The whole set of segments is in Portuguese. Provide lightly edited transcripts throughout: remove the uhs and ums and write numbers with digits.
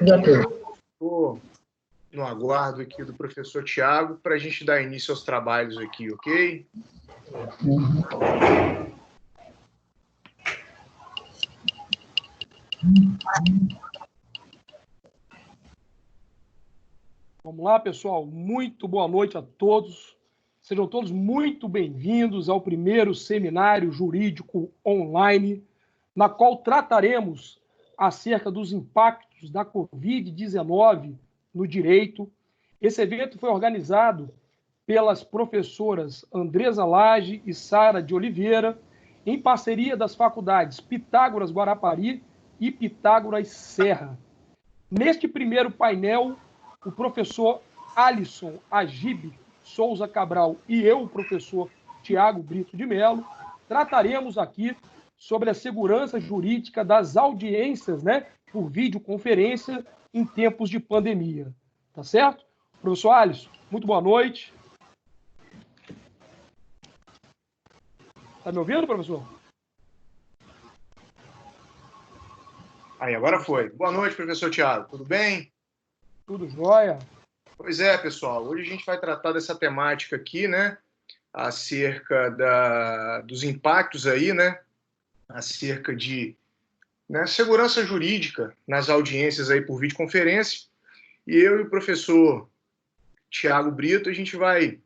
Já tem. Estou no aguardo aqui do professor Tiago para a gente dar início aos trabalhos aqui, ok? Vamos lá, pessoal. Muito boa noite a todos. Sejam todos muito bem-vindos ao primeiro seminário jurídico online, na qual trataremos acerca dos impactos da Covid-19 no direito. Esse evento foi organizado pelas professoras Andresa Lage e Sara de Oliveira, em parceria das faculdades Pitágoras Guarapari e Pitágoras Serra. Neste primeiro painel, o professor Alisson Agib Souza Cabral e eu, o professor Tiago Brito de Mello, trataremos aqui sobre a segurança jurídica das audiências, por videoconferência em tempos de pandemia. Tá certo? Professor Alisson, muito boa noite. Está me ouvindo, professor? Aí, agora foi. Boa noite, professor Tiago. Tudo bem? Tudo jóia. Pois é, pessoal. Hoje a gente vai tratar dessa temática aqui, acerca dos impactos aí, acerca de segurança jurídica nas audiências aí por videoconferência. E eu e o professor Tiago Brito, a gente vai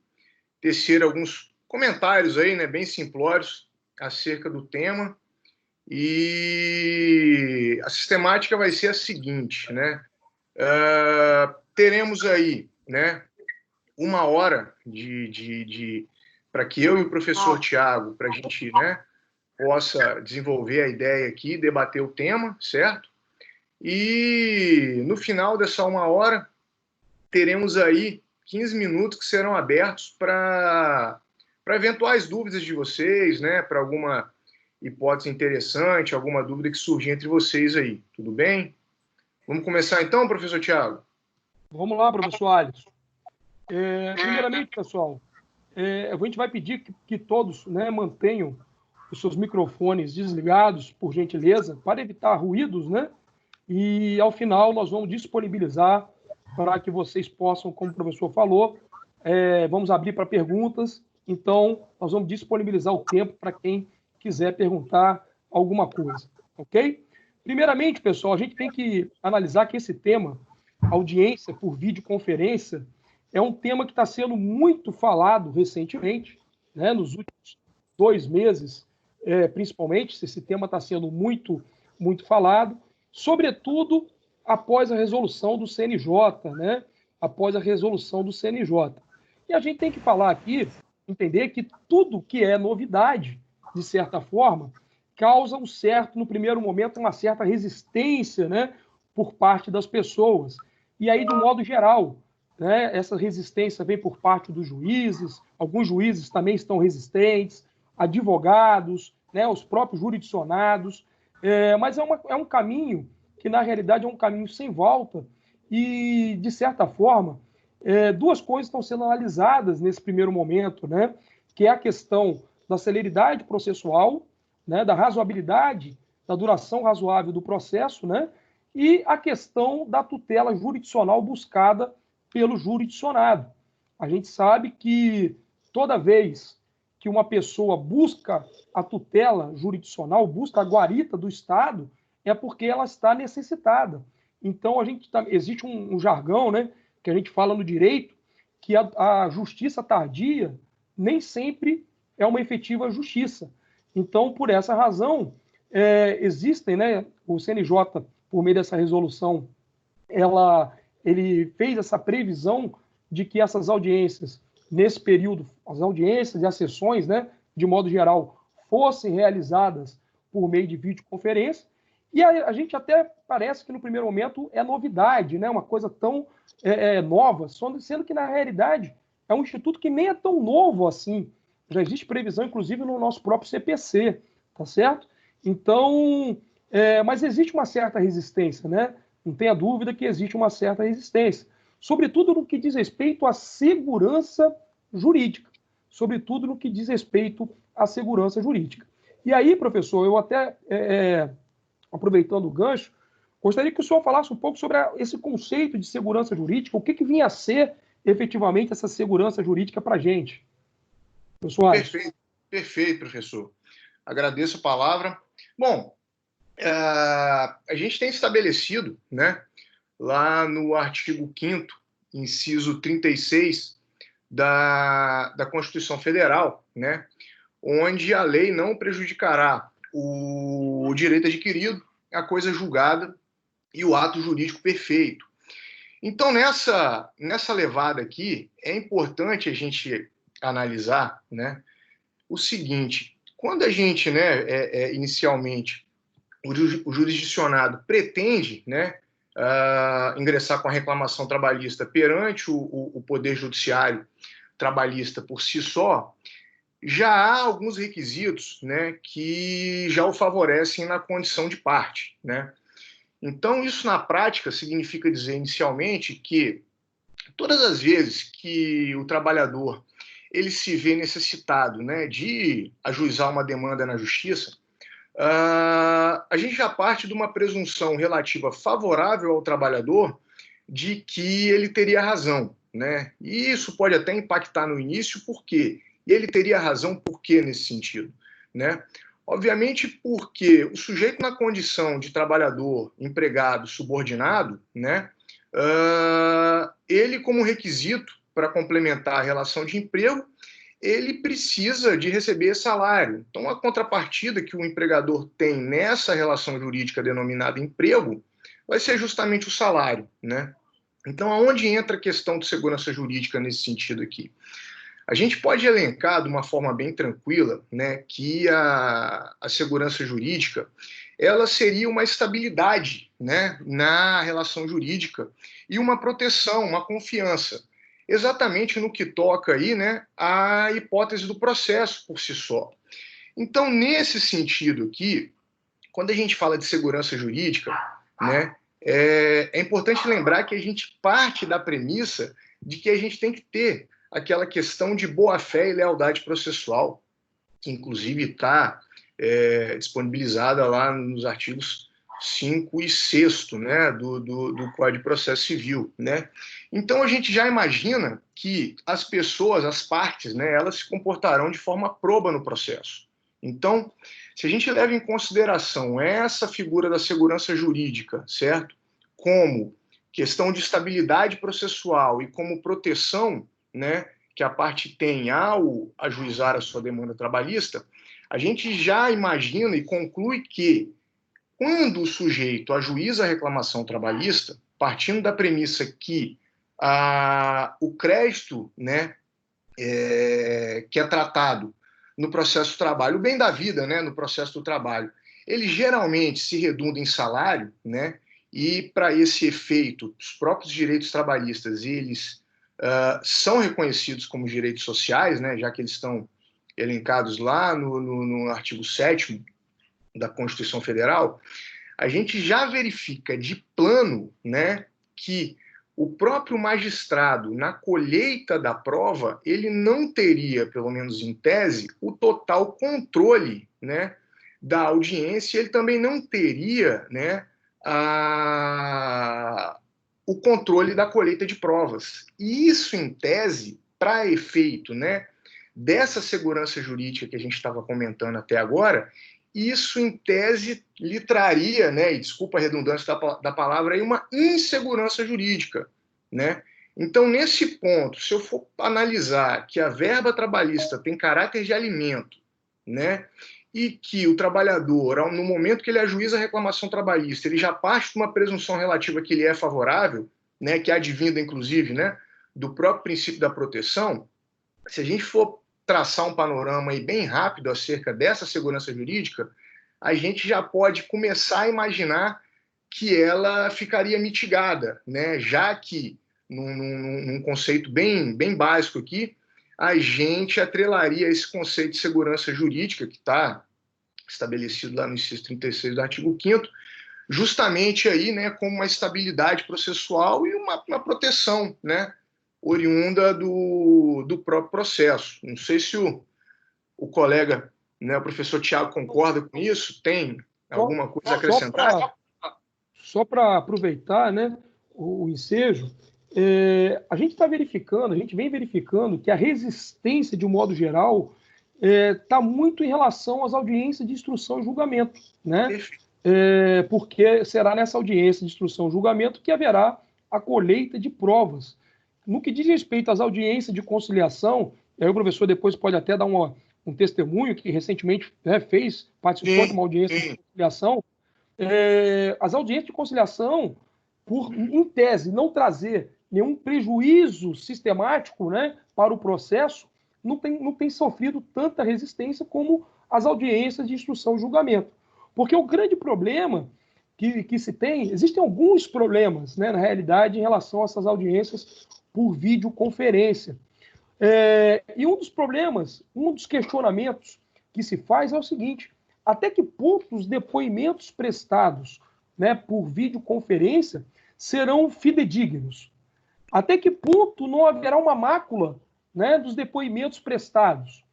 tecer alguns comentários aí, bem simplórios acerca do tema. E a sistemática vai ser a seguinte, teremos aí, 1 hora para que eu e o professor Tiago, para a gente, possa desenvolver a ideia aqui, debater o tema, certo? E no final dessa 1 hora, teremos aí 15 minutos que serão abertos para eventuais dúvidas de vocês, para alguma hipótese interessante, alguma dúvida que surgir entre vocês aí, tudo bem? Vamos começar então, professor Tiago? Vamos lá, professor Alisson. Primeiramente, pessoal, a gente vai pedir que todos mantenham os seus microfones desligados, por gentileza, para evitar ruídos, E, ao final, nós vamos disponibilizar para que vocês possam, como o professor falou, vamos abrir para perguntas. Então, nós vamos disponibilizar o tempo para quem quiser perguntar alguma coisa, ok? Primeiramente, pessoal, a gente tem que analisar que esse tema, audiência por videoconferência, é um tema que está sendo muito falado recentemente, nos últimos 2 meses, principalmente, esse tema está sendo muito, muito falado, sobretudo após a resolução do CNJ, após a resolução do CNJ. E a gente tem que falar aqui, entender que tudo que é novidade, de certa forma, causa no primeiro momento, uma certa resistência, por parte das pessoas. E aí, de um modo geral, essa resistência vem por parte dos juízes, alguns juízes também estão resistentes, advogados, os próprios jurisdicionados, mas é um caminho que, na realidade, é um caminho sem volta e, de certa forma, 2 coisas estão sendo analisadas nesse primeiro momento, que é a questão da celeridade processual, da razoabilidade, da duração razoável do processo, e a questão da tutela jurisdicional buscada pelo jurisdicionado. A gente sabe que toda vez que uma pessoa busca a tutela jurisdicional, busca a guarita do Estado, é porque ela está necessitada. Então, existe um jargão, que a gente fala no direito, que a justiça tardia nem sempre é uma efetiva justiça. Então, por essa razão, existem, o CNJ, por meio dessa resolução, ele fez essa previsão de que essas audiências, nesse período, as audiências e as sessões, de modo geral, fossem realizadas por meio de videoconferência, e a gente até parece que no primeiro momento é novidade, uma coisa tão nova, sendo que na realidade é um instituto que nem é tão novo assim. Já existe previsão, inclusive, no nosso próprio CPC, tá certo? Então, mas existe uma certa resistência, Não tenha dúvida que existe uma certa resistência, sobretudo no que diz respeito à segurança jurídica, sobretudo no que diz respeito à segurança jurídica. E aí, professor, eu até, aproveitando o gancho, Gostaria que o senhor falasse um pouco sobre esse conceito de segurança jurídica, o que vinha a ser efetivamente essa segurança jurídica para a gente. Soares. Perfeito, perfeito, professor. Agradeço a palavra. Bom, a gente tem estabelecido, né, lá no artigo 5º, inciso 36 da Constituição Federal, né, onde a lei não prejudicará o direito adquirido, a coisa julgada e o ato jurídico perfeito. Então, nessa levada aqui, é importante a gente analisar, né, o seguinte: quando a gente, né, inicialmente, o jurisdicionado pretende, né, ingressar com a reclamação trabalhista perante o Poder Judiciário trabalhista por si só, já há alguns requisitos, né, que já o favorecem na condição de parte, né? Então, isso na prática significa dizer inicialmente que todas as vezes que o trabalhador ele se vê necessitado, né, de ajuizar uma demanda na justiça, a gente já parte de uma presunção relativa favorável ao trabalhador de que ele teria razão, né? E isso pode até impactar no início, por quê? E ele teria razão por quê nesse sentido, né? Obviamente porque o sujeito na condição de trabalhador, empregado, subordinado, né, ele como requisito para complementar a relação de emprego, ele precisa de receber salário. Então, a contrapartida que o empregador tem nessa relação jurídica denominada emprego vai ser justamente o salário, né? Então, aonde entra a questão de segurança jurídica nesse sentido aqui? A gente pode elencar de uma forma bem tranquila, né, que a segurança jurídica ela seria uma estabilidade, né, na relação jurídica e uma proteção, uma confiança, exatamente no que toca aí, né, à hipótese do processo por si só. Então, nesse sentido aqui, quando a gente fala de segurança jurídica, né, é importante lembrar que a gente parte da premissa de que a gente tem que ter aquela questão de boa-fé e lealdade processual, que inclusive está disponibilizada lá nos artigos 5 e 6º, né, do Código de Processo Civil, né? Então a gente já imagina que as pessoas, as partes, né, elas se comportarão de forma proba no processo. Então, se a gente leva em consideração essa figura da segurança jurídica, certo? Como questão de estabilidade processual e como proteção, né, que a parte tem ao ajuizar a sua demanda trabalhista, a gente já imagina e conclui que quando o sujeito ajuiza a reclamação trabalhista, partindo da premissa que o crédito, né, que é tratado no processo do trabalho, o bem da vida, né, no processo do trabalho, ele geralmente se redunda em salário, né, e para esse efeito, os próprios direitos trabalhistas, eles são reconhecidos como direitos sociais, né, já que eles estão elencados lá no artigo 7º da Constituição Federal, a gente já verifica de plano, né, que o próprio magistrado, na colheita da prova, ele não teria, pelo menos em tese, o total controle, né, da audiência, ele também não teria, né, o controle da colheita de provas. E isso, em tese, para efeito, né, dessa segurança jurídica que a gente estava comentando até agora, isso, em tese, lhe traria, né, e desculpa a redundância da palavra, aí, uma insegurança jurídica, né? Então, nesse ponto, se eu for analisar que a verba trabalhista tem caráter de alimento, né, e que o trabalhador, no momento que ele ajuiza a reclamação trabalhista, ele já parte de uma presunção relativa que ele é favorável, né, que é advinda, inclusive, né, do próprio princípio da proteção, se a gente for traçar um panorama aí bem rápido acerca dessa segurança jurídica, a gente já pode começar a imaginar que ela ficaria mitigada, né? Já que, num conceito bem básico aqui, a gente atrelaria esse conceito de segurança jurídica, que está estabelecido lá no inciso 36 do artigo 5º, justamente aí, né, como uma estabilidade processual e uma proteção, né, oriunda do próprio processo. Não sei se o colega, né, o professor Tiago, concorda com isso, tem alguma coisa a acrescentar? só para aproveitar, né, o ensejo, a gente vem verificando que a resistência, de um modo geral, está muito em relação às audiências de instrução e julgamento, né? Porque será nessa audiência de instrução e julgamento que haverá a colheita de provas. No que diz respeito às audiências de conciliação, e aí o professor depois pode até dar um testemunho que recentemente, né, participou de uma audiência de conciliação. As audiências de conciliação, em tese, não trazer nenhum prejuízo sistemático, né, para o processo, não tem sofrido tanta resistência como as audiências de instrução e julgamento. Porque o grande problema que se tem, existem alguns problemas, né, na realidade, em relação a essas audiências por videoconferência. E um dos problemas, um dos questionamentos que se faz é o seguinte: até que ponto os depoimentos prestados, né, por videoconferência serão fidedignos? Até que ponto não haverá uma mácula, né, dos depoimentos prestados?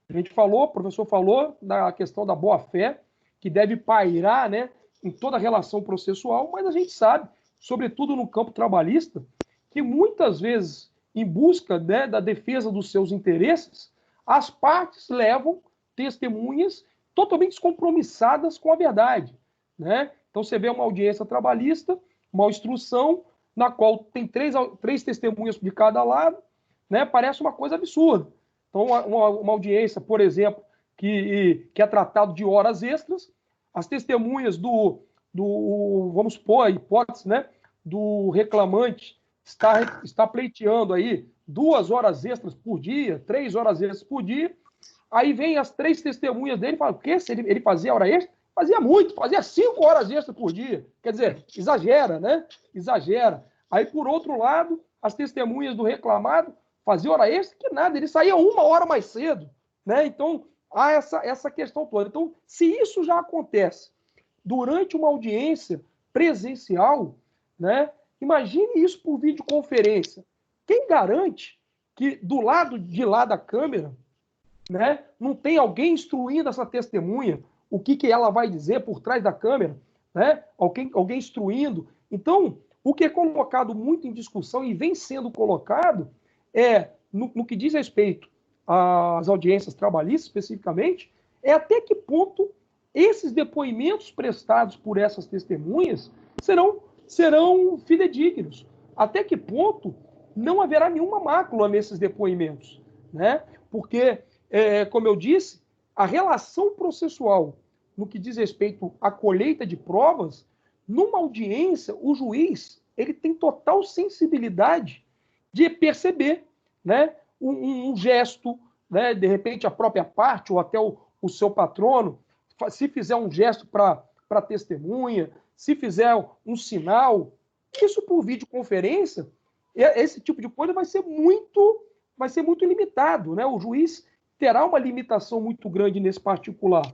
A gente falou, o professor falou da questão da boa-fé, que deve pairar, né, em toda a relação processual, mas a gente sabe, sobretudo no campo trabalhista, que muitas vezes, em busca, né, da defesa dos seus interesses, as partes levam testemunhas totalmente descompromissadas com a verdade, né? Então, você vê uma audiência trabalhista, uma instrução, na qual tem três testemunhas de cada lado, né? Parece uma coisa absurda. Então, uma audiência, por exemplo, que é tratado de horas extras, as testemunhas vamos supor a hipótese, né, do reclamante está pleiteando aí 2 horas extras por dia, 3 horas extras por dia, aí vem as 3 testemunhas dele e falam: o quê? Se ele fazia hora extra? Fazia muito, fazia 5 horas extras por dia. Quer dizer, exagera, né? Exagera. Aí, por outro lado, as testemunhas do reclamado faziam hora extra, que nada, ele saía 1 hora mais cedo, né? Então, há essa questão toda. Então, se isso já acontece durante uma audiência presencial, né? Imagine isso por videoconferência. Quem garante que do lado de lá da câmera, né, não tem alguém instruindo essa testemunha o que ela vai dizer por trás da câmera, né? Alguém instruindo. Então, o que é colocado muito em discussão e vem sendo colocado no que diz respeito às audiências trabalhistas, especificamente, é até que ponto esses depoimentos prestados por essas testemunhas serão fidedignos. Até que ponto não haverá nenhuma mácula nesses depoimentos, né? Porque, como eu disse, a relação processual no que diz respeito à colheita de provas, numa audiência, o juiz ele tem total sensibilidade de perceber, né, um gesto, né, de repente a própria parte ou até o seu patrono, se fizer um gesto para a testemunha, se fizer um sinal, isso por videoconferência, esse tipo de coisa vai ser muito limitado, né? O juiz terá uma limitação muito grande nesse particular.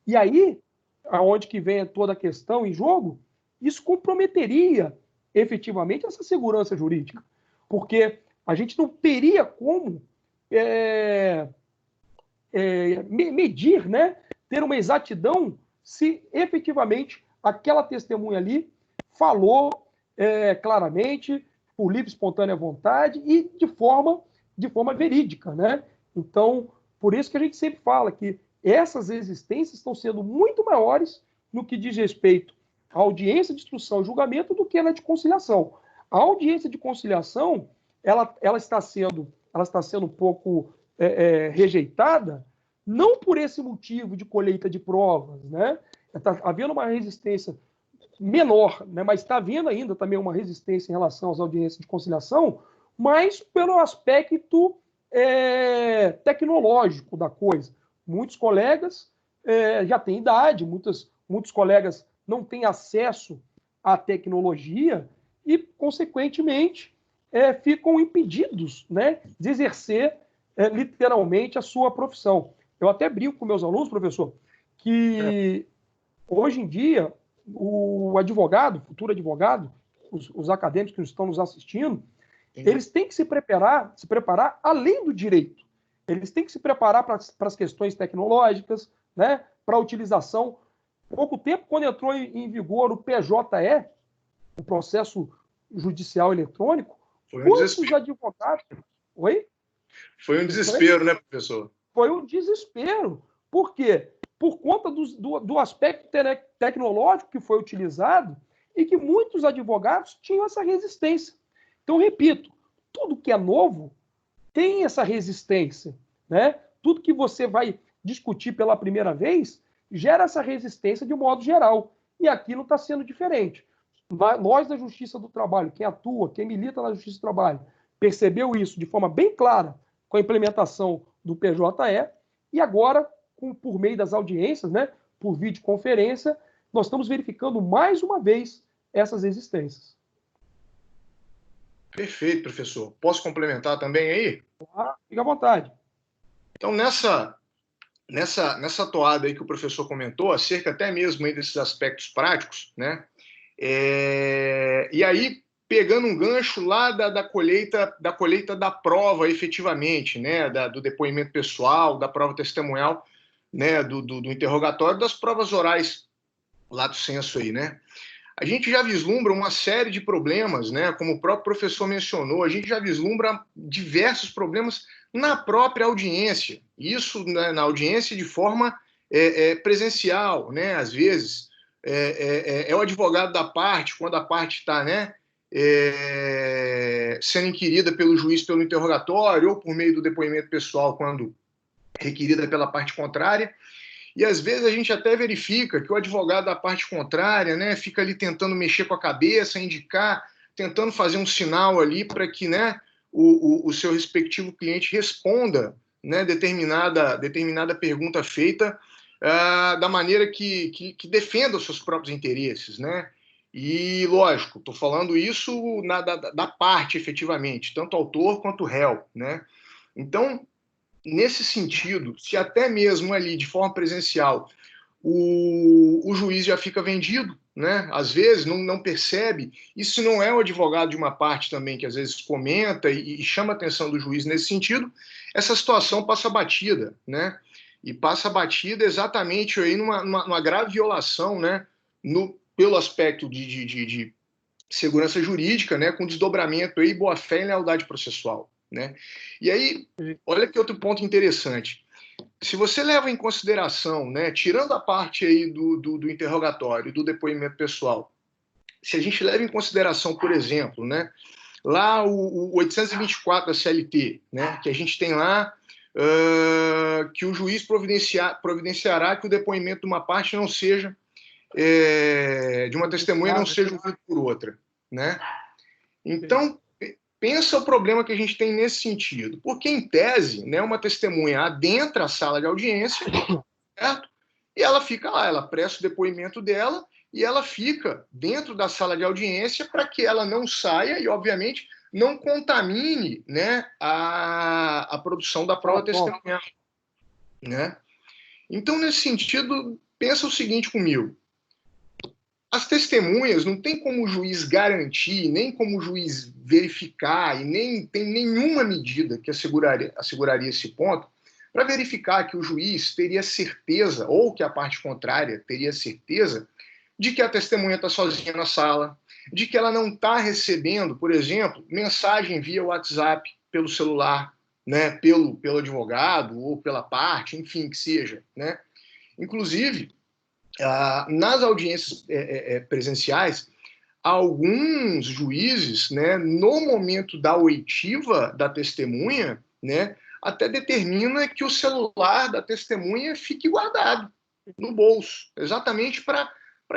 E aí, aonde que vem toda a questão em jogo, isso comprometeria efetivamente essa segurança jurídica, porque a gente não teria como medir, né, ter uma exatidão se efetivamente aquela testemunha ali falou claramente, por livre e espontânea vontade e de forma verídica, né? Então, por isso que a gente sempre fala que essas resistências estão sendo muito maiores no que diz respeito à audiência de instrução e julgamento do que na de conciliação. A audiência de conciliação, ela está sendo um pouco rejeitada, não por esse motivo de colheita de provas, né? Está havendo uma resistência menor, né? Mas está havendo ainda também uma resistência em relação às audiências de conciliação, mas pelo aspecto tecnológico da coisa. Muitos colegas já têm idade, muitos colegas não têm acesso à tecnologia e, consequentemente, ficam impedidos, né, de exercer literalmente a sua profissão. Eu até brinco com meus alunos, professor, que hoje em dia o advogado, futuro advogado, os acadêmicos que estão nos assistindo, eles têm que se preparar além do direito. Eles têm que se preparar para as questões tecnológicas, né, para a utilização. Pouco tempo, quando entrou em vigor o PJE, o processo judicial eletrônico, Foi um quantos desespero. advogados... Oi? Foi um desespero, né, professor? Foi um desespero. Por quê? Por conta do aspecto tecnológico que foi utilizado e que muitos advogados tinham essa resistência. Então, repito, tudo que é novo tem essa resistência, né? Tudo que você vai discutir pela primeira vez gera essa resistência de modo geral. E aqui não está sendo diferente. Nós da Justiça do Trabalho, quem atua, quem milita na Justiça do Trabalho, percebeu isso de forma bem clara com a implementação do PJE e agora, por meio das audiências, né, por videoconferência, nós estamos verificando mais uma vez essas existências. Perfeito, professor. Posso complementar também aí? Fique à vontade. Então, nessa toada aí que o professor comentou, acerca até mesmo aí desses aspectos práticos, né? E aí, pegando um gancho lá da colheita da prova, efetivamente, né? Do depoimento pessoal, da prova testemunhal, né? Do interrogatório, das provas orais lá do censo aí, né? A gente já vislumbra uma série de problemas, né? Como o próprio professor mencionou, a gente já vislumbra diversos problemas na própria audiência. Isso, né, na audiência de forma presencial, né? Às vezes é o advogado da parte, quando a parte está, né, sendo inquirida pelo juiz pelo interrogatório ou por meio do depoimento pessoal, quando requerida pela parte contrária. E às vezes a gente até verifica que o advogado da parte contrária, né, fica ali tentando mexer com a cabeça, indicar, tentando fazer um sinal ali para que, né, o seu respectivo cliente responda, né, determinada pergunta feita da maneira que defenda os seus próprios interesses, né? E, lógico, estou falando isso da parte, efetivamente, tanto autor quanto réu, né? Então, nesse sentido, se até mesmo ali de forma presencial o juiz já fica vendido, né? Às vezes não percebe, isso não é o advogado de uma parte também que às vezes comenta e chama a atenção do juiz nesse sentido, essa situação passa batida, né? E passa batida exatamente aí numa grave violação, né? Pelo aspecto de segurança jurídica, né? Com desdobramento aí, boa-fé e lealdade processual. Né? E aí, olha que outro ponto interessante. Se você leva em consideração, né, tirando a parte aí do interrogatório, do depoimento pessoal, se a gente leva em consideração, por exemplo, né, lá o 824 da CLT, né, que a gente tem lá que o juiz providenciará que o depoimento de uma parte não seja, de uma testemunha não seja ouvido por outra. Né? Então, pensa o problema que a gente tem nesse sentido. Porque, em tese, né, uma testemunha adentra a sala de audiência, certo? E ela fica lá, ela presta o depoimento dela e ela fica dentro da sala de audiência para que ela não saia e, obviamente, não contamine, né, a produção da prova testemunhal. Né? Então, nesse sentido, pensa o seguinte comigo. As testemunhas não tem como o juiz garantir, nem como o juiz verificar, e nem tem nenhuma medida que asseguraria esse ponto para verificar que o juiz teria certeza, ou que a parte contrária teria certeza, de que a testemunha está sozinha na sala, de que ela não está recebendo, por exemplo, mensagem via WhatsApp pelo celular, né, pelo advogado ou pela parte, enfim, que seja. Né? Inclusive, nas audiências presenciais, alguns juízes, né, no momento da oitiva da testemunha, né, até determina que o celular da testemunha fique guardado no bolso, exatamente para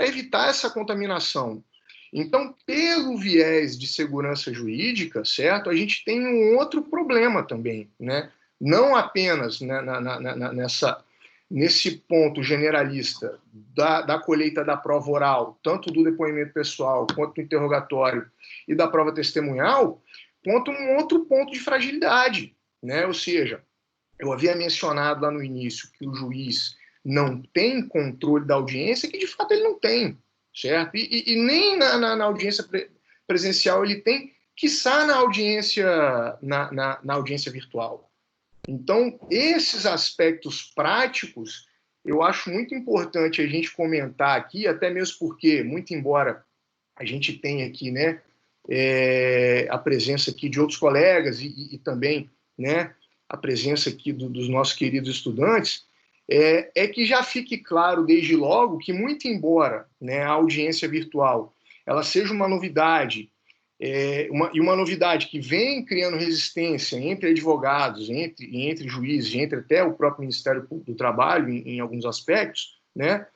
evitar essa contaminação. Então, pelo viés de segurança jurídica, certo, a gente tem um outro problema também, né? Não apenas, né, nesse ponto generalista da colheita da prova oral, tanto do depoimento pessoal, quanto do interrogatório e da prova testemunhal, quanto um outro ponto de fragilidade, né? Ou seja, eu havia mencionado lá no início que o juiz não tem controle da audiência, que de fato ele não tem, certo? E nem na audiência presencial ele tem, quiçá na audiência, na audiência virtual. Então, esses aspectos práticos, eu acho muito importante a gente comentar aqui, até mesmo porque, muito embora a gente tem aqui, né, a presença aqui de outros colegas e também, né, a presença aqui dos nossos queridos estudantes, é que já fique claro desde logo que, muito embora, né, a audiência virtual ela seja uma novidade, uma novidade que vem criando resistência entre advogados, entre juízes, entre até o próprio Ministério do Trabalho, em alguns aspectos, né,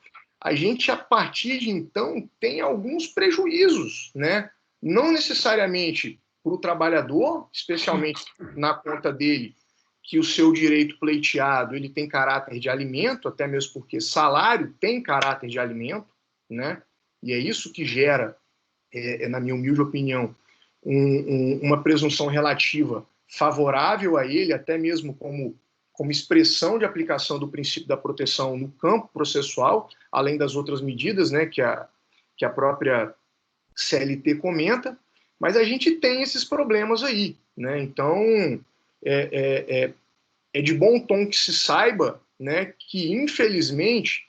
a gente, a partir de então, tem alguns prejuízos, né? Não necessariamente para o trabalhador, especialmente na conta dele, que o seu direito pleiteado ele tem caráter de alimento, até mesmo porque salário tem caráter de alimento, né? E é isso que gera, na minha humilde opinião, uma presunção relativa favorável a ele, até mesmo como expressão de aplicação do princípio da proteção no campo processual, além das outras medidas, né, que a própria CLT comenta, mas a gente tem esses problemas aí, né? Então, é de bom tom que se saiba, né, que, infelizmente,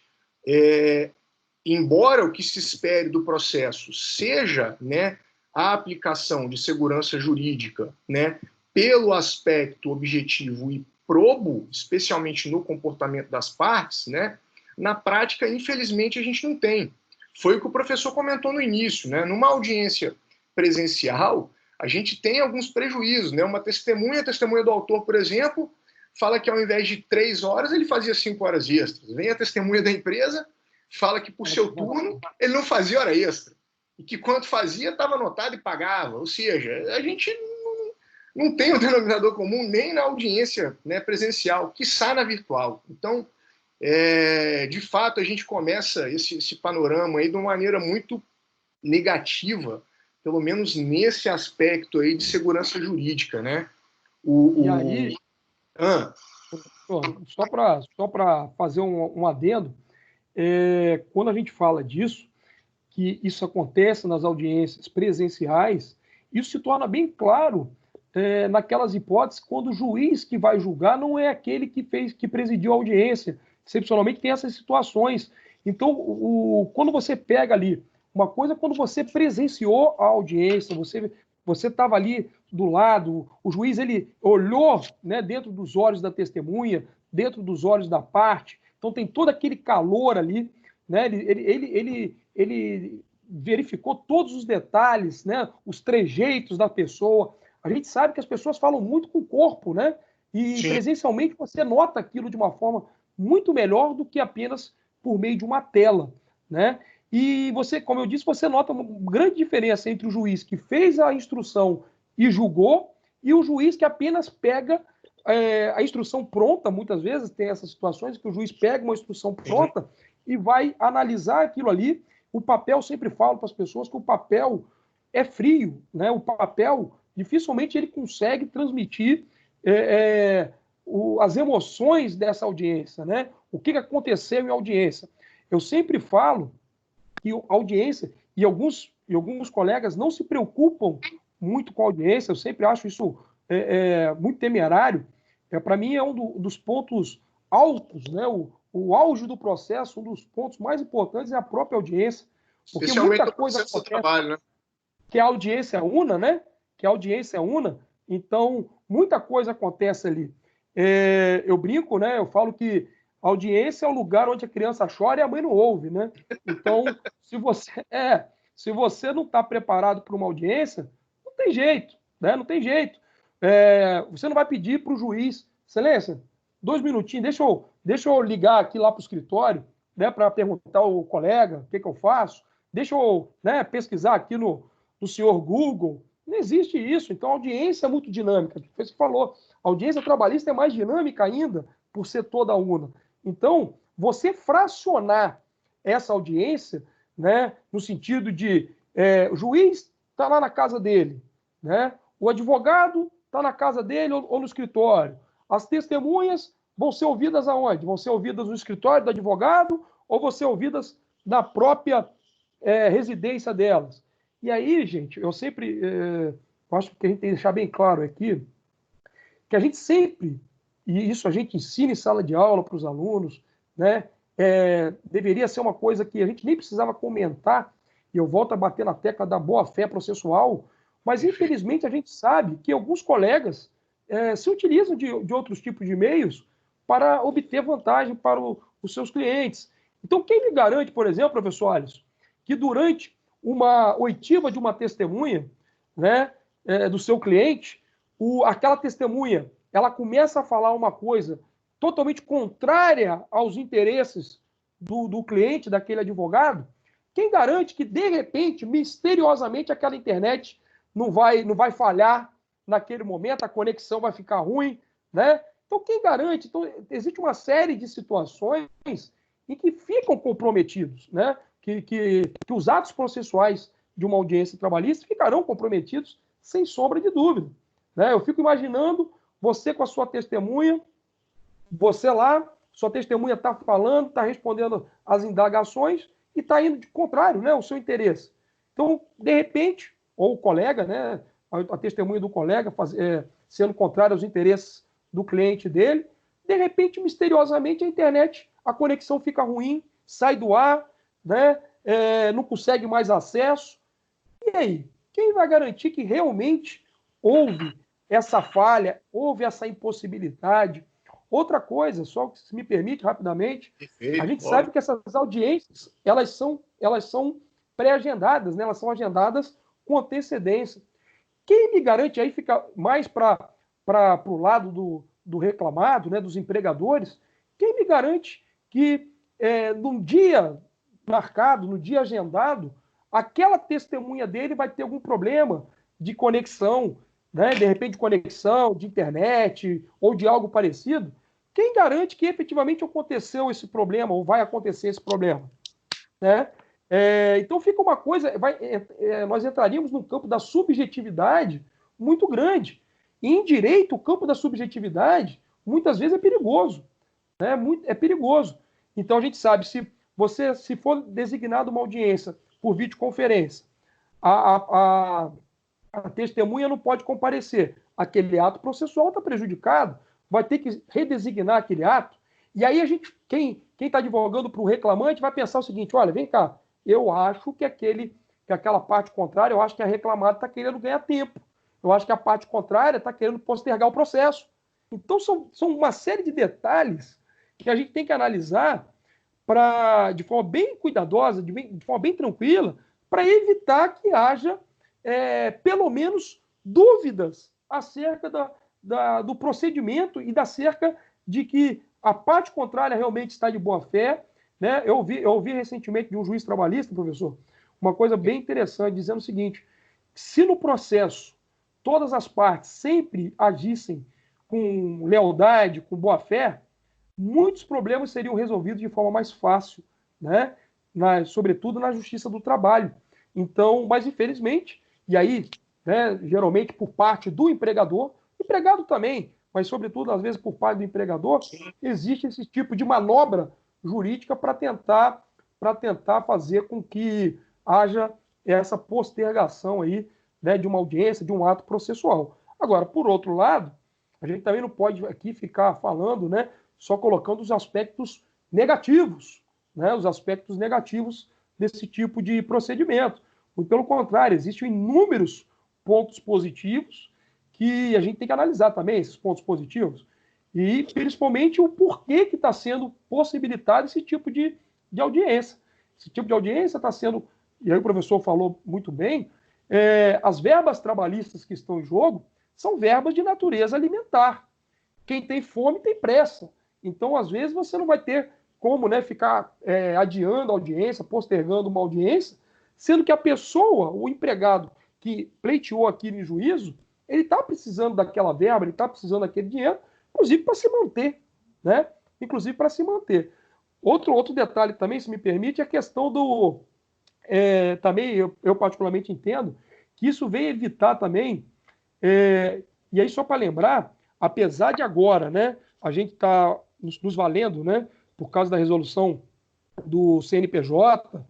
embora o que se espere do processo seja, né, a aplicação de segurança jurídica, né, pelo aspecto objetivo e probo, especialmente no comportamento das partes, né, na prática, infelizmente, a gente não tem. Foi o que o professor comentou no início, né? Numa audiência presencial, a gente tem alguns prejuízos, né? Uma testemunha, a testemunha do autor, por exemplo, fala que ao invés de 3 horas, ele fazia 5 horas extras. Vem a testemunha da empresa, fala que por seu turno, ele não fazia hora extra. E que quanto fazia, estava anotado e pagava. Ou seja, a gente não tem um denominador comum nem na audiência, né, presencial, quiçá na virtual. Então, de fato, a gente começa esse panorama aí de uma maneira muito negativa, pelo menos nesse aspecto aí de segurança jurídica, né? E aí, só para fazer um adendo, quando a gente fala disso, que isso acontece nas audiências presenciais, isso se torna bem claro naquelas hipóteses quando o juiz que vai julgar não é aquele que presidiu a audiência. Excepcionalmente tem essas situações. Então, quando você pega ali, uma coisa é quando você presenciou a audiência, você estava ali do lado, o juiz ele olhou, né, dentro dos olhos da testemunha, dentro dos olhos da parte, então tem todo aquele calor ali, né, ele verificou todos os detalhes, né, os trejeitos da pessoa. A gente sabe que as pessoas falam muito com o corpo, né? E Sim. presencialmente você nota aquilo de uma forma muito melhor do que apenas por meio de uma tela, né? E você, como eu disse, você nota uma grande diferença entre o juiz que fez a instrução e julgou e o juiz que apenas pega a instrução pronta. Muitas vezes tem essas situações que o juiz pega uma instrução pronta e vai analisar aquilo ali. O papel, sempre falo para as pessoas que o papel é frio, né? O papel dificilmente ele consegue transmitir as emoções dessa audiência, né? O que aconteceu em audiência. Eu sempre falo que a audiência, e alguns colegas não se preocupam muito com a audiência, eu sempre acho isso muito temerário. Para mim é um dos pontos altos, né? O auge do processo, um dos pontos mais importantes é a própria audiência, porque muita coisa acontece, trabalho, né? Que a audiência una, né? Que a audiência una, então muita coisa acontece ali. Eu brinco, né? Eu falo que a audiência é o lugar onde a criança chora e a mãe não ouve, né? Então, se você não está preparado para uma audiência, não tem jeito, né? Não tem jeito. Você não vai pedir para o juiz, excelência, 2 minutinhos, deixa eu ligar aqui lá para o escritório, né, para perguntar ao colega o que eu faço, deixa eu, né, pesquisar aqui no senhor Google. Não existe isso. Então, a audiência é muito dinâmica. Você falou, a audiência trabalhista é mais dinâmica ainda, por ser toda una. Então, você fracionar essa audiência, né, no sentido de o juiz está lá na casa dele, né, o advogado está na casa dele ou no escritório. As testemunhas vão ser ouvidas aonde? Vão ser ouvidas no escritório do advogado ou vão ser ouvidas na própria residência delas? E aí, gente, eu sempre acho que a gente tem que deixar bem claro aqui que a gente sempre, e isso a gente ensina em sala de aula para os alunos, né? Deveria ser uma coisa que a gente nem precisava comentar, e eu volto a bater na tecla da boa-fé processual, mas infelizmente a gente sabe que alguns colegas se utilizam de outros tipos de meios para obter vantagem para os seus clientes. Então, quem me garante, por exemplo, professor Alisson, que durante uma oitiva de uma testemunha, né, do seu cliente, aquela testemunha ela começa a falar uma coisa totalmente contrária aos interesses do cliente, daquele advogado, quem garante que, de repente, misteriosamente, aquela internet não vai falhar naquele momento, a conexão vai ficar ruim, né? Então, quem garante? Então, existe uma série de situações em que ficam comprometidos, né? Que os atos processuais de uma audiência trabalhista ficarão comprometidos sem sombra de dúvida, né? Eu fico imaginando você com a sua testemunha, você lá, sua testemunha está falando, está respondendo às indagações e está indo de contrário, né? O seu interesse. Então, de repente, ou o colega, né? A testemunha do colega sendo contrária aos interesses do cliente dele, de repente, misteriosamente, a internet, a conexão fica ruim, sai do ar, né? Não consegue mais acesso. E aí? Quem vai garantir que realmente houve essa falha, houve essa impossibilidade? Outra coisa, só que se me permite rapidamente, a gente sabe que essas audiências, elas são pré-agendadas, né? Elas são agendadas com antecedência. Quem me garante, aí fica mais para o lado do reclamado, né, dos empregadores, quem me garante que num dia marcado, no dia agendado, aquela testemunha dele vai ter algum problema de conexão, né, de repente conexão, de internet ou de algo parecido? Quem garante que efetivamente aconteceu esse problema ou vai acontecer esse problema? Né? Então fica uma coisa, nós entraríamos num campo da subjetividade muito grande. E em direito, o campo da subjetividade muitas vezes é perigoso. Né? É perigoso. Então a gente sabe, se for designado uma audiência por videoconferência, a testemunha não pode comparecer, aquele ato processual está prejudicado, vai ter que redesignar aquele ato. E aí quem está advogando para o reclamante vai pensar o seguinte: olha, vem cá, eu acho que aquela parte contrária, eu acho que a reclamada está querendo ganhar tempo. Eu acho que a parte contrária está querendo postergar o processo. Então, são uma série de detalhes que a gente tem que analisar de forma bem cuidadosa, de forma bem tranquila, para evitar que haja, pelo menos, dúvidas acerca do procedimento e acerca de que a parte contrária realmente está de boa fé. Né? Eu ouvi recentemente de um juiz trabalhista, professor, uma coisa bem interessante, dizendo o seguinte: se no processo todas as partes sempre agissem com lealdade, com boa fé, muitos problemas seriam resolvidos de forma mais fácil, né? Sobretudo na justiça do trabalho. Então, mas infelizmente, e aí, né, geralmente por parte do empregador, empregado também, mas sobretudo às vezes por parte do empregador, existe esse tipo de manobra jurídica para tentar fazer com que haja essa postergação aí, né, de uma audiência, de um ato processual. Agora, por outro lado, a gente também não pode aqui ficar falando, né, só colocando os aspectos negativos, né, os aspectos negativos desse tipo de procedimento. Muito pelo contrário, existem inúmeros pontos positivos que a gente tem que analisar também, esses pontos positivos, e principalmente o porquê que está sendo possibilitado esse tipo de audiência. Esse tipo de audiência está sendo, e aí o professor falou muito bem, as verbas trabalhistas que estão em jogo são verbas de natureza alimentar. Quem tem fome tem pressa. Então, às vezes, você não vai ter como, né, ficar adiando a audiência, postergando uma audiência, sendo que a pessoa, o empregado que pleiteou aquilo em juízo, ele está precisando daquela verba, ele está precisando daquele dinheiro, inclusive para se manter. Né? Inclusive para se manter. Outro detalhe também, se me permite, é a questão do... também eu particularmente entendo que isso vem evitar também, e aí só para lembrar, apesar de agora, né, a gente está nos valendo, né, por causa da resolução do CNPJ,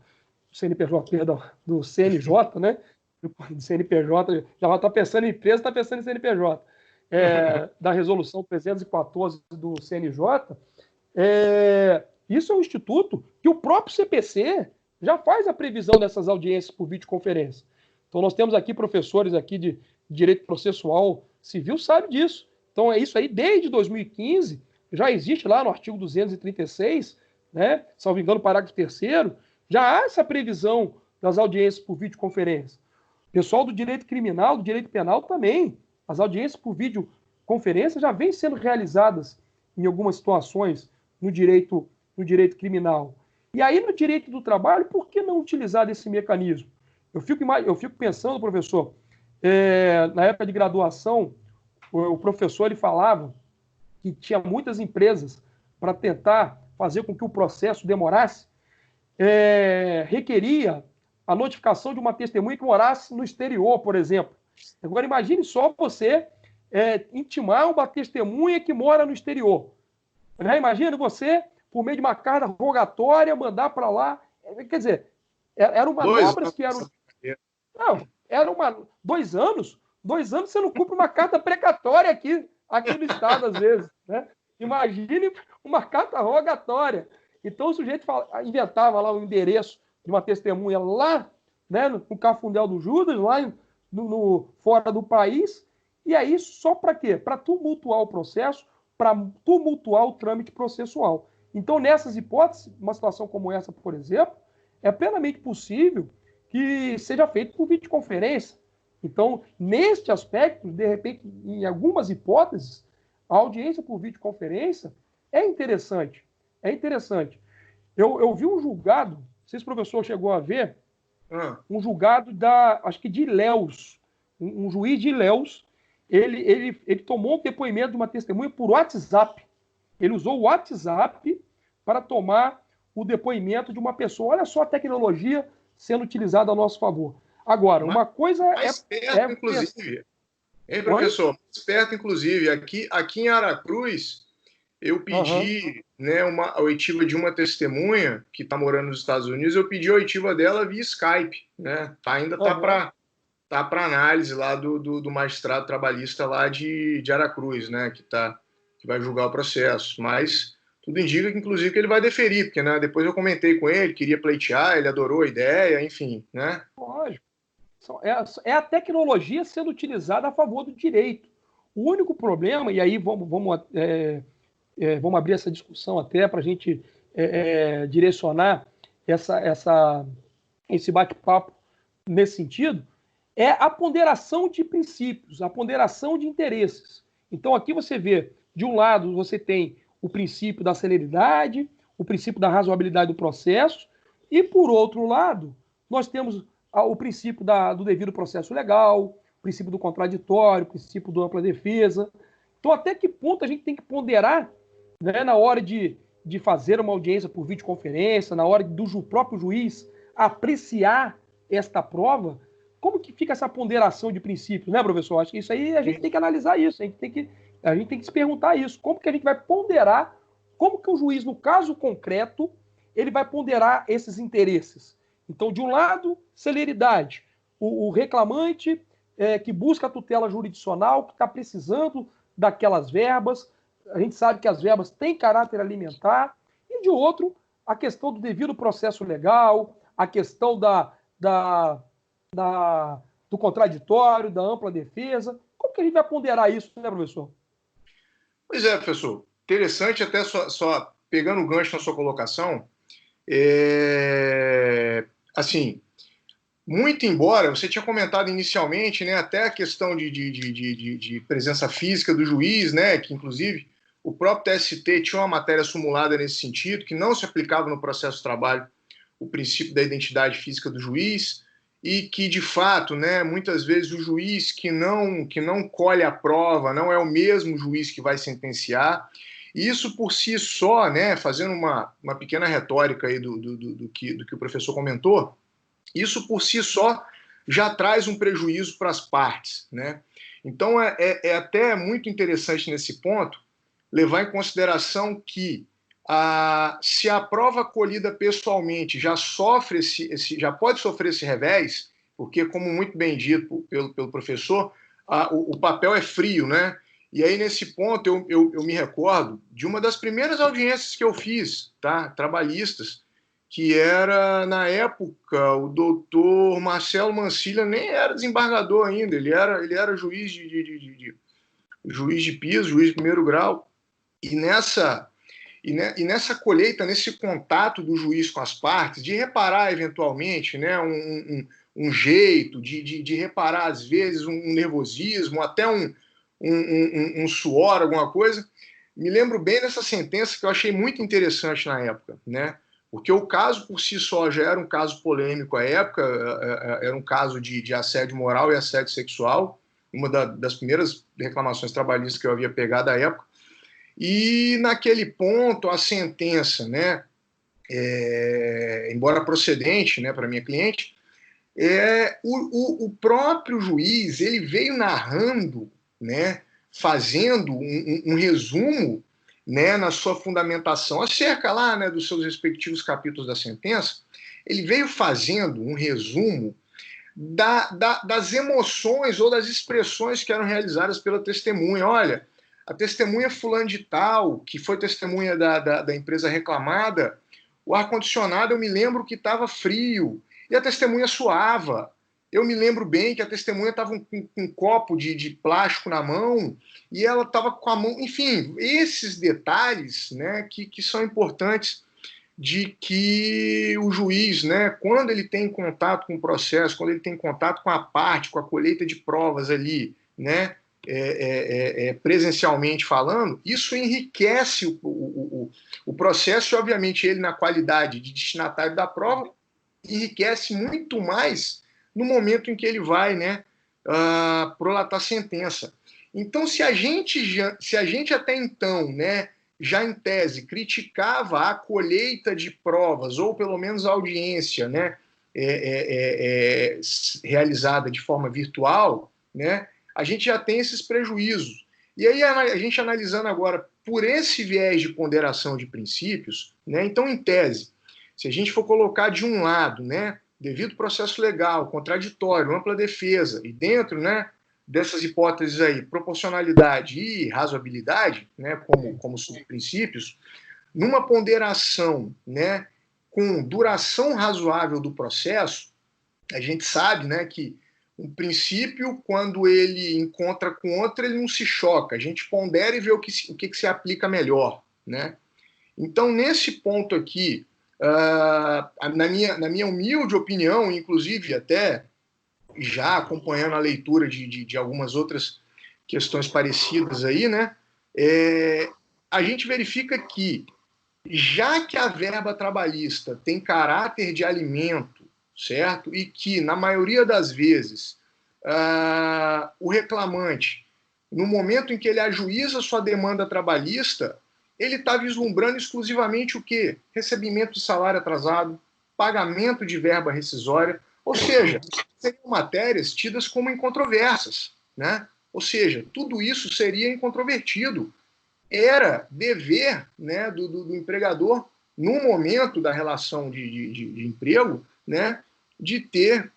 perdão, do CNJ, né, do CNPJ, já está pensando em empresa, está pensando em CNPJ, da resolução 314 do CNJ, isso é um instituto que o próprio CPC já faz a previsão dessas audiências por videoconferência. Então, nós temos aqui professores aqui de direito processual civil, sabe disso. Então, é isso aí, desde 2015, já existe lá no artigo 236, né, salvo engano, parágrafo 3º, já há essa previsão das audiências por videoconferência. Pessoal do direito criminal, do direito penal também. As audiências por videoconferência já vêm sendo realizadas em algumas situações no direito criminal. E aí, no direito do trabalho, por que não utilizar desse mecanismo? Eu fico pensando, professor, na época de graduação, o professor ele falava que tinha muitas empresas para tentar fazer com que o processo demorasse, requeria a notificação de uma testemunha que morasse no exterior, por exemplo. Agora, imagine só você intimar uma testemunha que mora no exterior. Né? Imagina você, por meio de uma carta rogatória, mandar para lá. Quer dizer, eram manobras que eram... Não, era 2 anos. 2 anos você não cumpre uma carta precatória aqui no Estado, às vezes. Né? Imagine uma carta rogatória. Então, o sujeito inventava lá o endereço de uma testemunha lá, né, no Cafundel do Judas, lá fora do país. E aí, só para quê? Para tumultuar o processo, para tumultuar o trâmite processual. Então, nessas hipóteses, uma situação como essa, por exemplo, é plenamente possível que seja feito por videoconferência. Então, neste aspecto, de repente, em algumas hipóteses, a audiência por videoconferência é interessante. É interessante. Eu vi um julgado, não sei se o professor chegou a ver, um julgado acho que de Ilhéus, um juiz de Ilhéus, ele tomou o depoimento de uma testemunha por WhatsApp. Ele usou o WhatsApp para tomar o depoimento de uma pessoa. Olha só a tecnologia sendo utilizada a nosso favor. Agora, uma coisa mais perto, inclusive. Hein, professor? Mais perto, inclusive. Aqui em Aracruz, eu pedi a oitiva de uma testemunha que está morando nos Estados Unidos, eu pedi a oitiva dela via Skype. Né? Ainda está para análise lá do magistrado trabalhista lá de Aracruz, né? que vai julgar o processo. Mas tudo indica que, inclusive, que ele vai deferir, porque né, depois eu comentei com ele, queria pleitear, ele adorou a ideia, enfim. Né? Lógico. É a tecnologia sendo utilizada a favor do direito. O único problema, e aí vamos abrir essa discussão até para a gente direcionar esse bate-papo nesse sentido, é a ponderação de princípios, a ponderação de interesses. Então, aqui você vê, de um lado, você tem o princípio da celeridade, o princípio da razoabilidade do processo, e, por outro lado, nós temos o princípio do devido processo legal, o princípio do contraditório, o princípio da ampla defesa. Então, até que ponto a gente tem que ponderar, né, na hora de fazer uma audiência por videoconferência, na hora do próprio juiz apreciar esta prova, como que fica essa ponderação de princípios, né, professor? Acho que isso aí a gente tem que analisar isso, a gente tem que se perguntar isso. Como que a gente vai ponderar, como que o juiz, no caso concreto, ele vai ponderar esses interesses? Então, de um lado, celeridade. O reclamante que busca a tutela jurisdicional, que está precisando daquelas verbas, a gente sabe que as verbas têm caráter alimentar, e de outro, a questão do devido processo legal, a questão do contraditório, da ampla defesa. Como que a gente vai ponderar isso, né, professor? Pois é, professor. Interessante, até só pegando o gancho na sua colocação, assim, muito embora, você tinha comentado inicialmente, né, até a questão de presença física do juiz, né, que inclusive o próprio TST tinha uma matéria simulada nesse sentido, que não se aplicava no processo de trabalho o princípio da identidade física do juiz, e que, de fato, né, muitas vezes o juiz que não colhe a prova não é o mesmo juiz que vai sentenciar. E isso por si só, né, fazendo uma pequena retórica aí do que o professor comentou, isso por si só já traz um prejuízo para as partes. Né? Então é até muito interessante nesse ponto levar em consideração que se a prova colhida pessoalmente já pode sofrer esse revés, porque, como muito bem dito pelo professor, o papel é frio, né? E aí, nesse ponto, eu me recordo de uma das primeiras audiências que eu fiz, tá? Trabalhistas, que era, na época, o doutor Marcelo Mancilla nem era desembargador ainda, ele era juiz juiz de piso, juiz de primeiro grau, e nessa colheita, nesse contato do juiz com as partes, de reparar eventualmente, né, um jeito, de reparar às vezes um nervosismo, até um suor, alguma coisa, me lembro bem dessa sentença que eu achei muito interessante na época, né? Porque o caso por si só já era um caso polêmico à época, era um caso de assédio moral e assédio sexual, uma das primeiras reclamações trabalhistas que eu havia pegado à época. E naquele ponto a sentença, né, embora procedente, né, para minha cliente, o próprio juiz ele veio narrando, né, fazendo um resumo, né, na sua fundamentação acerca lá, né, dos seus respectivos capítulos da sentença. Ele veio fazendo um resumo das emoções ou das expressões que eram realizadas pela testemunha. Olha, a testemunha fulano de tal, que foi testemunha da empresa reclamada, o ar-condicionado eu me lembro que estava frio e a testemunha suava. Eu me lembro bem que a testemunha estava com um copo de plástico na mão e ela estava com a mão... Enfim, esses detalhes, né, que são importantes de que o juiz, né, quando ele tem contato com o processo, quando ele tem contato com a parte, com a colheita de provas ali, né, presencialmente falando, isso enriquece o processo e, obviamente, ele, na qualidade de destinatário da prova, enriquece muito mais no momento em que ele vai, né, prolatar sentença. Então, se a gente até então, né, já em tese criticava a colheita de provas, ou pelo menos a audiência, né, realizada de forma virtual, né, a gente já tem esses prejuízos. E aí a gente analisando agora por esse viés de ponderação de princípios, né, então em tese, se a gente for colocar de um lado, né, devido processo legal, contraditório, ampla defesa, e dentro, né, dessas hipóteses aí, proporcionalidade e razoabilidade, né, como subprincípios, numa ponderação, né, com duração razoável do processo, a gente sabe, né, que um princípio, quando ele encontra com outro, ele não se choca. A gente pondera e vê o que se aplica melhor, né? Então, nesse ponto aqui, na minha humilde opinião, inclusive até já acompanhando a leitura de algumas outras questões parecidas aí, né, a gente verifica que, já que a verba trabalhista tem caráter de alimento, certo? E que, na maioria das vezes, o reclamante, no momento em que ele ajuiza sua demanda trabalhista, ele está vislumbrando exclusivamente o quê? Recebimento de salário atrasado, pagamento de verba rescisória, ou seja, seriam matérias tidas como incontroversas, né? Ou seja, tudo isso seria incontrovertido. Era dever, né, do empregador, no momento da relação de emprego, né, de ter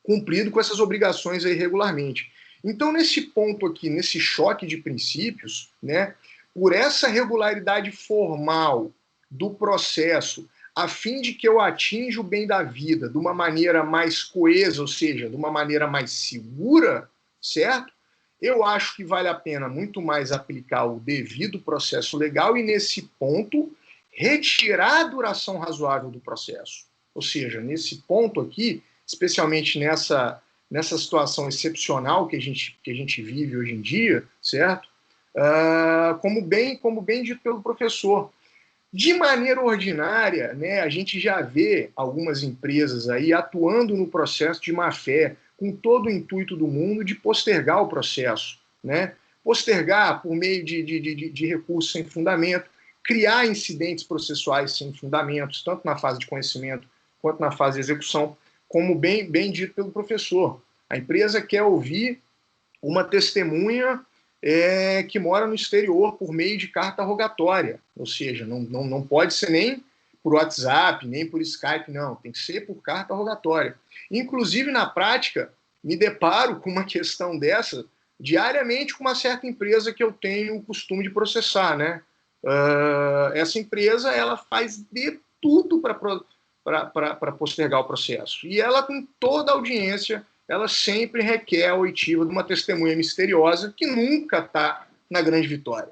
cumprido com essas obrigações aí regularmente. Então, nesse ponto aqui, nesse choque de princípios, né, por essa regularidade formal do processo, a fim de que eu atinja o bem da vida de uma maneira mais coesa, ou seja, de uma maneira mais segura, certo? Eu acho que vale a pena muito mais aplicar o devido processo legal e, nesse ponto, retirar a duração razoável do processo. Ou seja, nesse ponto aqui, especialmente nessa situação excepcional que a gente vive hoje em dia, certo? Como bem dito pelo professor, de maneira ordinária, né, a gente já vê algumas empresas aí atuando no processo de má-fé, com todo o intuito do mundo de postergar o processo, né? Postergar por meio de recursos sem fundamento, criar incidentes processuais sem fundamentos, tanto na fase de conhecimento quanto na fase de execução, como bem dito pelo professor. A empresa quer ouvir uma testemunha que mora no exterior por meio de carta rogatória, ou seja, não pode ser nem por WhatsApp, nem por Skype, não, tem que ser por carta rogatória. Inclusive, na prática, me deparo com uma questão dessa diariamente com uma certa empresa que eu tenho o costume de processar, né? Essa empresa, ela faz de tudo para postergar o processo. E ela, com toda a audiência, ela sempre requer a oitiva de uma testemunha misteriosa que nunca está na Grande Vitória.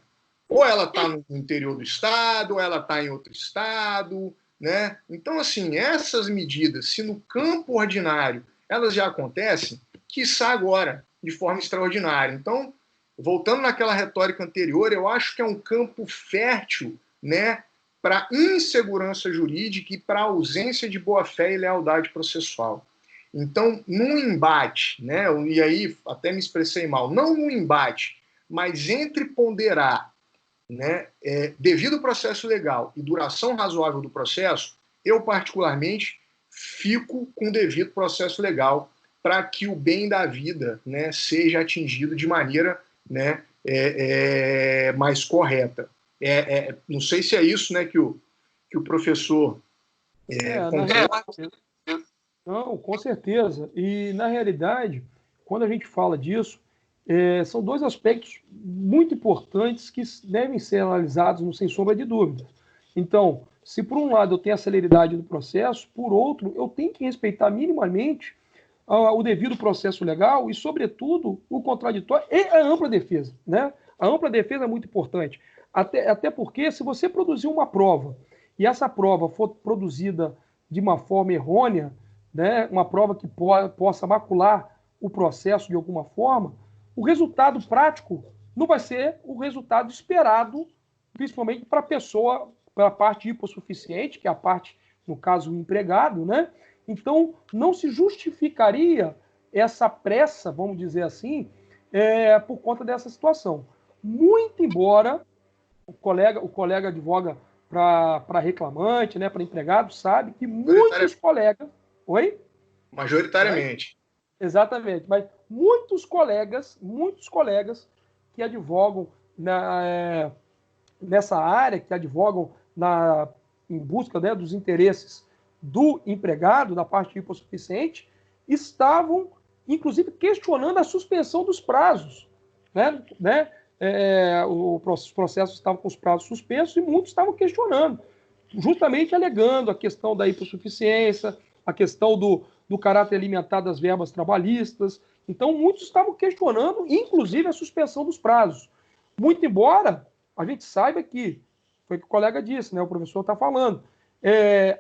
Ou ela está no interior do estado, ou ela está em outro estado, né? Então, assim, essas medidas, se no campo ordinário elas já acontecem, quiçá agora, de forma extraordinária. Então, voltando naquela retórica anterior, eu acho que é um campo fértil, né, para insegurança jurídica e para ausência de boa-fé e lealdade processual. Então, num embate, né, e aí até me expressei mal, não num embate, mas entre ponderar, né, devido ao processo legal e duração razoável do processo, eu particularmente fico com o devido processo legal para que o bem da vida, né, seja atingido de maneira, né, mais correta. Não sei se é isso, né, que o professor concorda. Não, com certeza. E, na realidade, quando a gente fala disso, são dois aspectos muito importantes que devem ser analisados, sem sombra de dúvida. Então, se por um lado eu tenho a celeridade do processo, por outro, eu tenho que respeitar minimamente o devido processo legal e, sobretudo, o contraditório e a ampla defesa, né? A ampla defesa é muito importante. Até porque, se você produzir uma prova e essa prova for produzida de uma forma errônea, né, uma prova que possa macular o processo de alguma forma, o resultado prático não vai ser o resultado esperado, principalmente para a pessoa, para a parte hipossuficiente, que é a parte, no caso, o empregado, né? Então, não se justificaria essa pressa, vamos dizer assim, por conta dessa situação. Muito embora o colega advoga para reclamante, né, para empregado, sabe que muitos colegas... Oi? Majoritariamente. Exatamente, mas muitos colegas que advogam nessa área, que advogam em busca, né, dos interesses do empregado, da parte hipossuficiente, estavam, inclusive, questionando a suspensão dos prazos. Os processos estavam com os prazos suspensos e muitos estavam questionando, justamente alegando a questão da hipossuficiência, a questão do caráter alimentar das verbas trabalhistas. Então, muitos estavam questionando, inclusive, a suspensão dos prazos. Muito embora a gente saiba que, foi o que o colega disse, né, o professor está falando,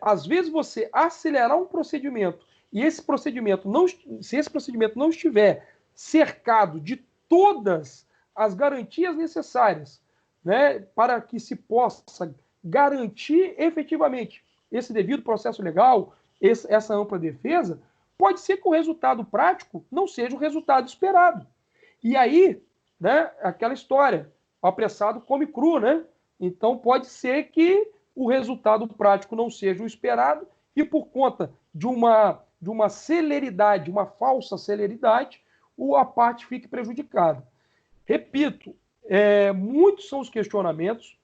às vezes você acelerar um procedimento e esse procedimento se esse procedimento não estiver cercado de todas as garantias necessárias, né, para que se possa garantir efetivamente esse devido processo legal, essa ampla defesa, pode ser que o resultado prático não seja o resultado esperado. E aí, né, aquela história, o apressado come cru, né? Então pode ser que o resultado prático não seja o esperado e por conta de uma celeridade, uma falsa celeridade, a parte fique prejudicada. Repito, muitos são os questionamentos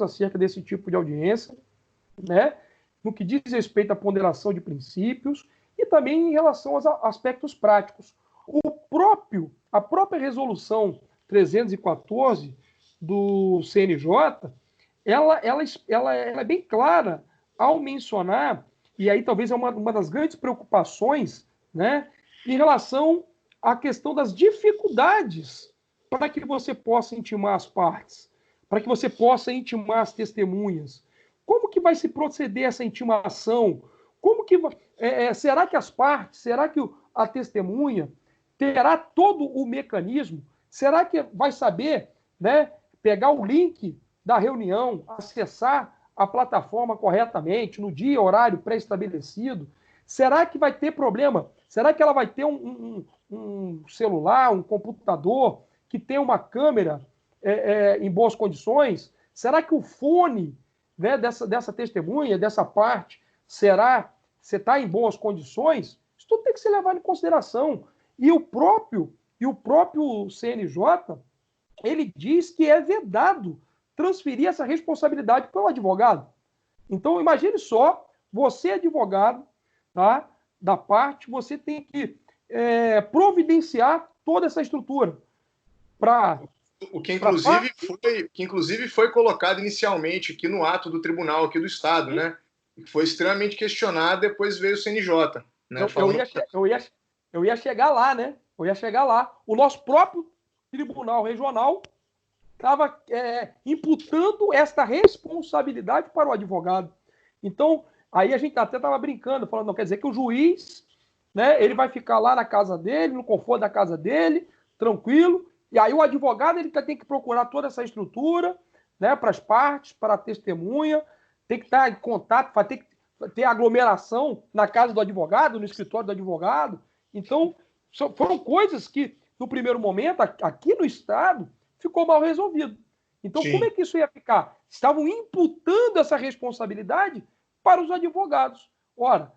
acerca desse tipo de audiência, né? No que diz respeito à ponderação de princípios e também em relação aos aspectos práticos. A própria resolução 314 do CNJ, ela é bem clara ao mencionar, e aí talvez é uma das grandes preocupações, né, em relação à questão das dificuldades para que você possa intimar as partes, para que você possa intimar as testemunhas. Como que vai se proceder essa intimação? Será que as partes, será que a testemunha terá todo o mecanismo? Será que vai saber, né, pegar o link da reunião, acessar a plataforma corretamente, no dia e horário pré-estabelecido? Será que vai ter problema? Será que ela vai ter um celular, um computador que tem uma câmera em boas condições? Será que o fone, né, dessa testemunha, dessa parte, você está em boas condições? Isso tudo tem que ser levado em consideração. E o próprio CNJ, ele diz que é vedado transferir essa responsabilidade para o advogado. Então, imagine só, você advogado, tá, da parte, você tem que providenciar toda essa estrutura para... O que inclusive foi colocado inicialmente aqui no ato do tribunal aqui do Estado, né? foi extremamente questionado, depois veio o CNJ. Né, eu ia chegar lá, né? Eu ia chegar lá. O nosso próprio Tribunal Regional estava imputando esta responsabilidade para o advogado. Então, aí a gente até estava brincando, falando, não quer dizer que o juiz, né, ele vai ficar lá na casa dele, no conforto da casa dele, tranquilo, e aí o advogado ele tem que procurar toda essa estrutura, né, para as partes, para a testemunha, tem que estar em contato, vai ter que ter aglomeração na casa do advogado, no escritório do advogado. Então, foram coisas que, no primeiro momento, aqui no Estado, ficou mal resolvido. Então, Sim. Como é que isso ia ficar? Estavam imputando essa responsabilidade para os advogados. Ora,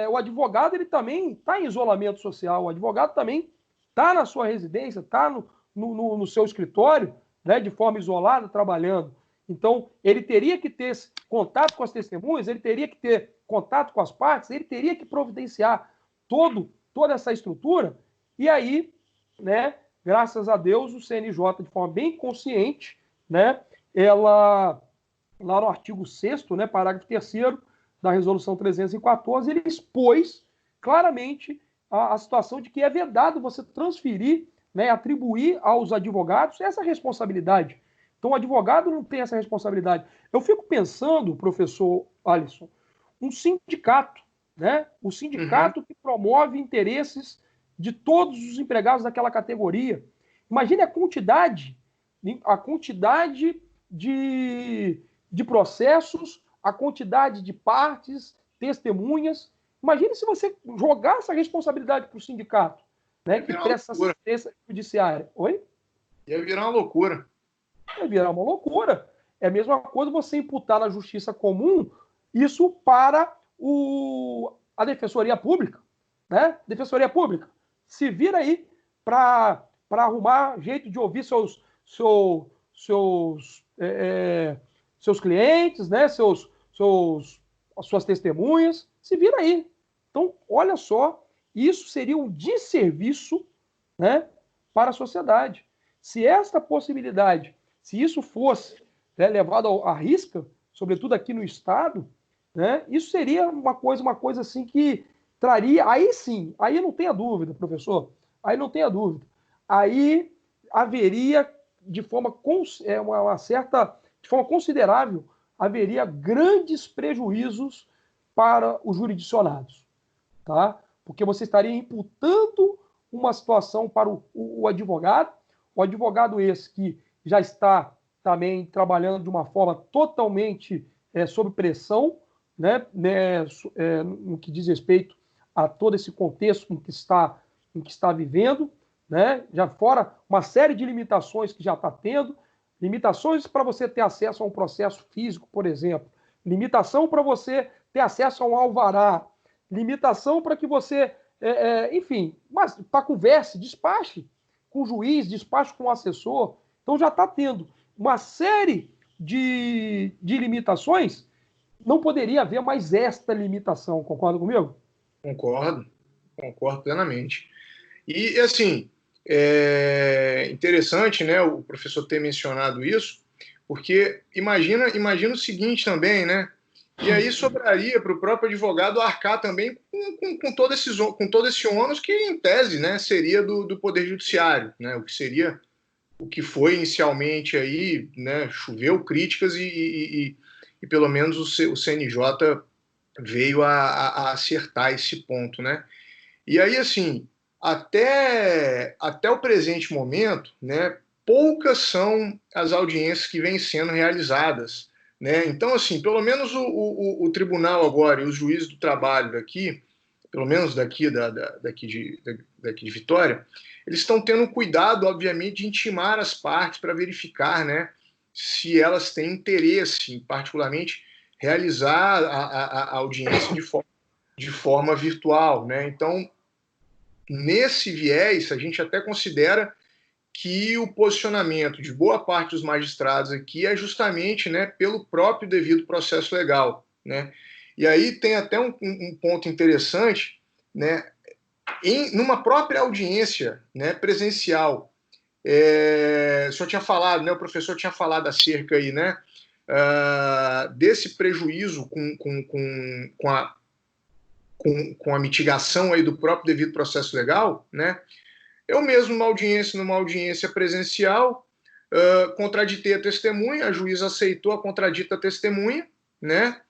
o advogado ele também está em isolamento social, o advogado também está na sua residência, está no seu escritório, né, de forma isolada, trabalhando. Então, ele teria que ter contato com as testemunhas, ele teria que ter contato com as partes, ele teria que providenciar toda essa estrutura, e aí, né, graças a Deus, o CNJ, de forma bem consciente, né, ela, lá no artigo 6º, né, parágrafo 3º da Resolução 314, ele expôs claramente a situação de que é vedado você transferir, né, atribuir aos advogados essa responsabilidade. Então, o advogado não tem essa responsabilidade. Eu fico pensando, professor Alisson, um sindicato, né? O sindicato que promove interesses de todos os empregados daquela categoria. Imagine a quantidade de processos, a quantidade de partes, testemunhas. Imagine se você jogar essa responsabilidade para o sindicato, né, que presta assistência judiciária. Oi? Ia virar uma loucura. Ia virar uma loucura. É a mesma coisa você imputar na justiça comum isso para a Defensoria Pública. Né? Defensoria Pública, se vira aí para arrumar jeito de ouvir seus clientes, né? as suas testemunhas, se vira aí. Então, olha só, isso seria um desserviço, né, para a sociedade. Se esta possibilidade, se isso fosse, né, levado à risca, sobretudo aqui no Estado, né, isso seria uma coisa assim que traria, aí sim, aí não tenha dúvida, professor, aí não tenha dúvida, aí haveria de forma considerável, haveria grandes prejuízos para os jurisdicionados, tá? Porque você estaria imputando uma situação para o advogado esse que já está também trabalhando de uma forma totalmente sob pressão, né, no que diz respeito a todo esse contexto em que está vivendo, né, já fora uma série de limitações que já está tendo, limitações para você ter acesso a um processo físico, por exemplo, limitação para você ter acesso a um alvará, limitação para que você, enfim, mas para converse, despache com o juiz, despache com o assessor. Então já está tendo uma série de limitações, não poderia haver mais esta limitação, concorda comigo? Concordo plenamente. E, assim, é interessante, né, o professor ter mencionado isso, porque imagina o seguinte também, né? E aí sobraria para o próprio advogado arcar também com todo esse ônus que, em tese, né, seria do Poder Judiciário, né? O que foi inicialmente aí, né, choveu críticas e pelo menos o CNJ veio a acertar esse ponto, né? E aí, assim, até o presente momento, né, poucas são as audiências que vêm sendo realizadas, né? Então, assim, pelo menos o tribunal agora e os juízes do trabalho daqui, pelo menos daqui de Vitória, eles estão tendo cuidado, obviamente, de intimar as partes para verificar, né, se elas têm interesse em, particularmente, realizar a audiência de forma virtual, né? Então, nesse viés, a gente até considera que o posicionamento de boa parte dos magistrados aqui é justamente, né, pelo próprio devido processo legal, né? E aí tem até um ponto interessante, né? Numa própria audiência, né, presencial, o senhor tinha falado, né, o professor tinha falado acerca aí, né, desse prejuízo com a mitigação aí do próprio devido processo legal, né? Eu mesmo, numa audiência presencial, contraditei a testemunha, a juíza aceitou a contradita testemunha, né?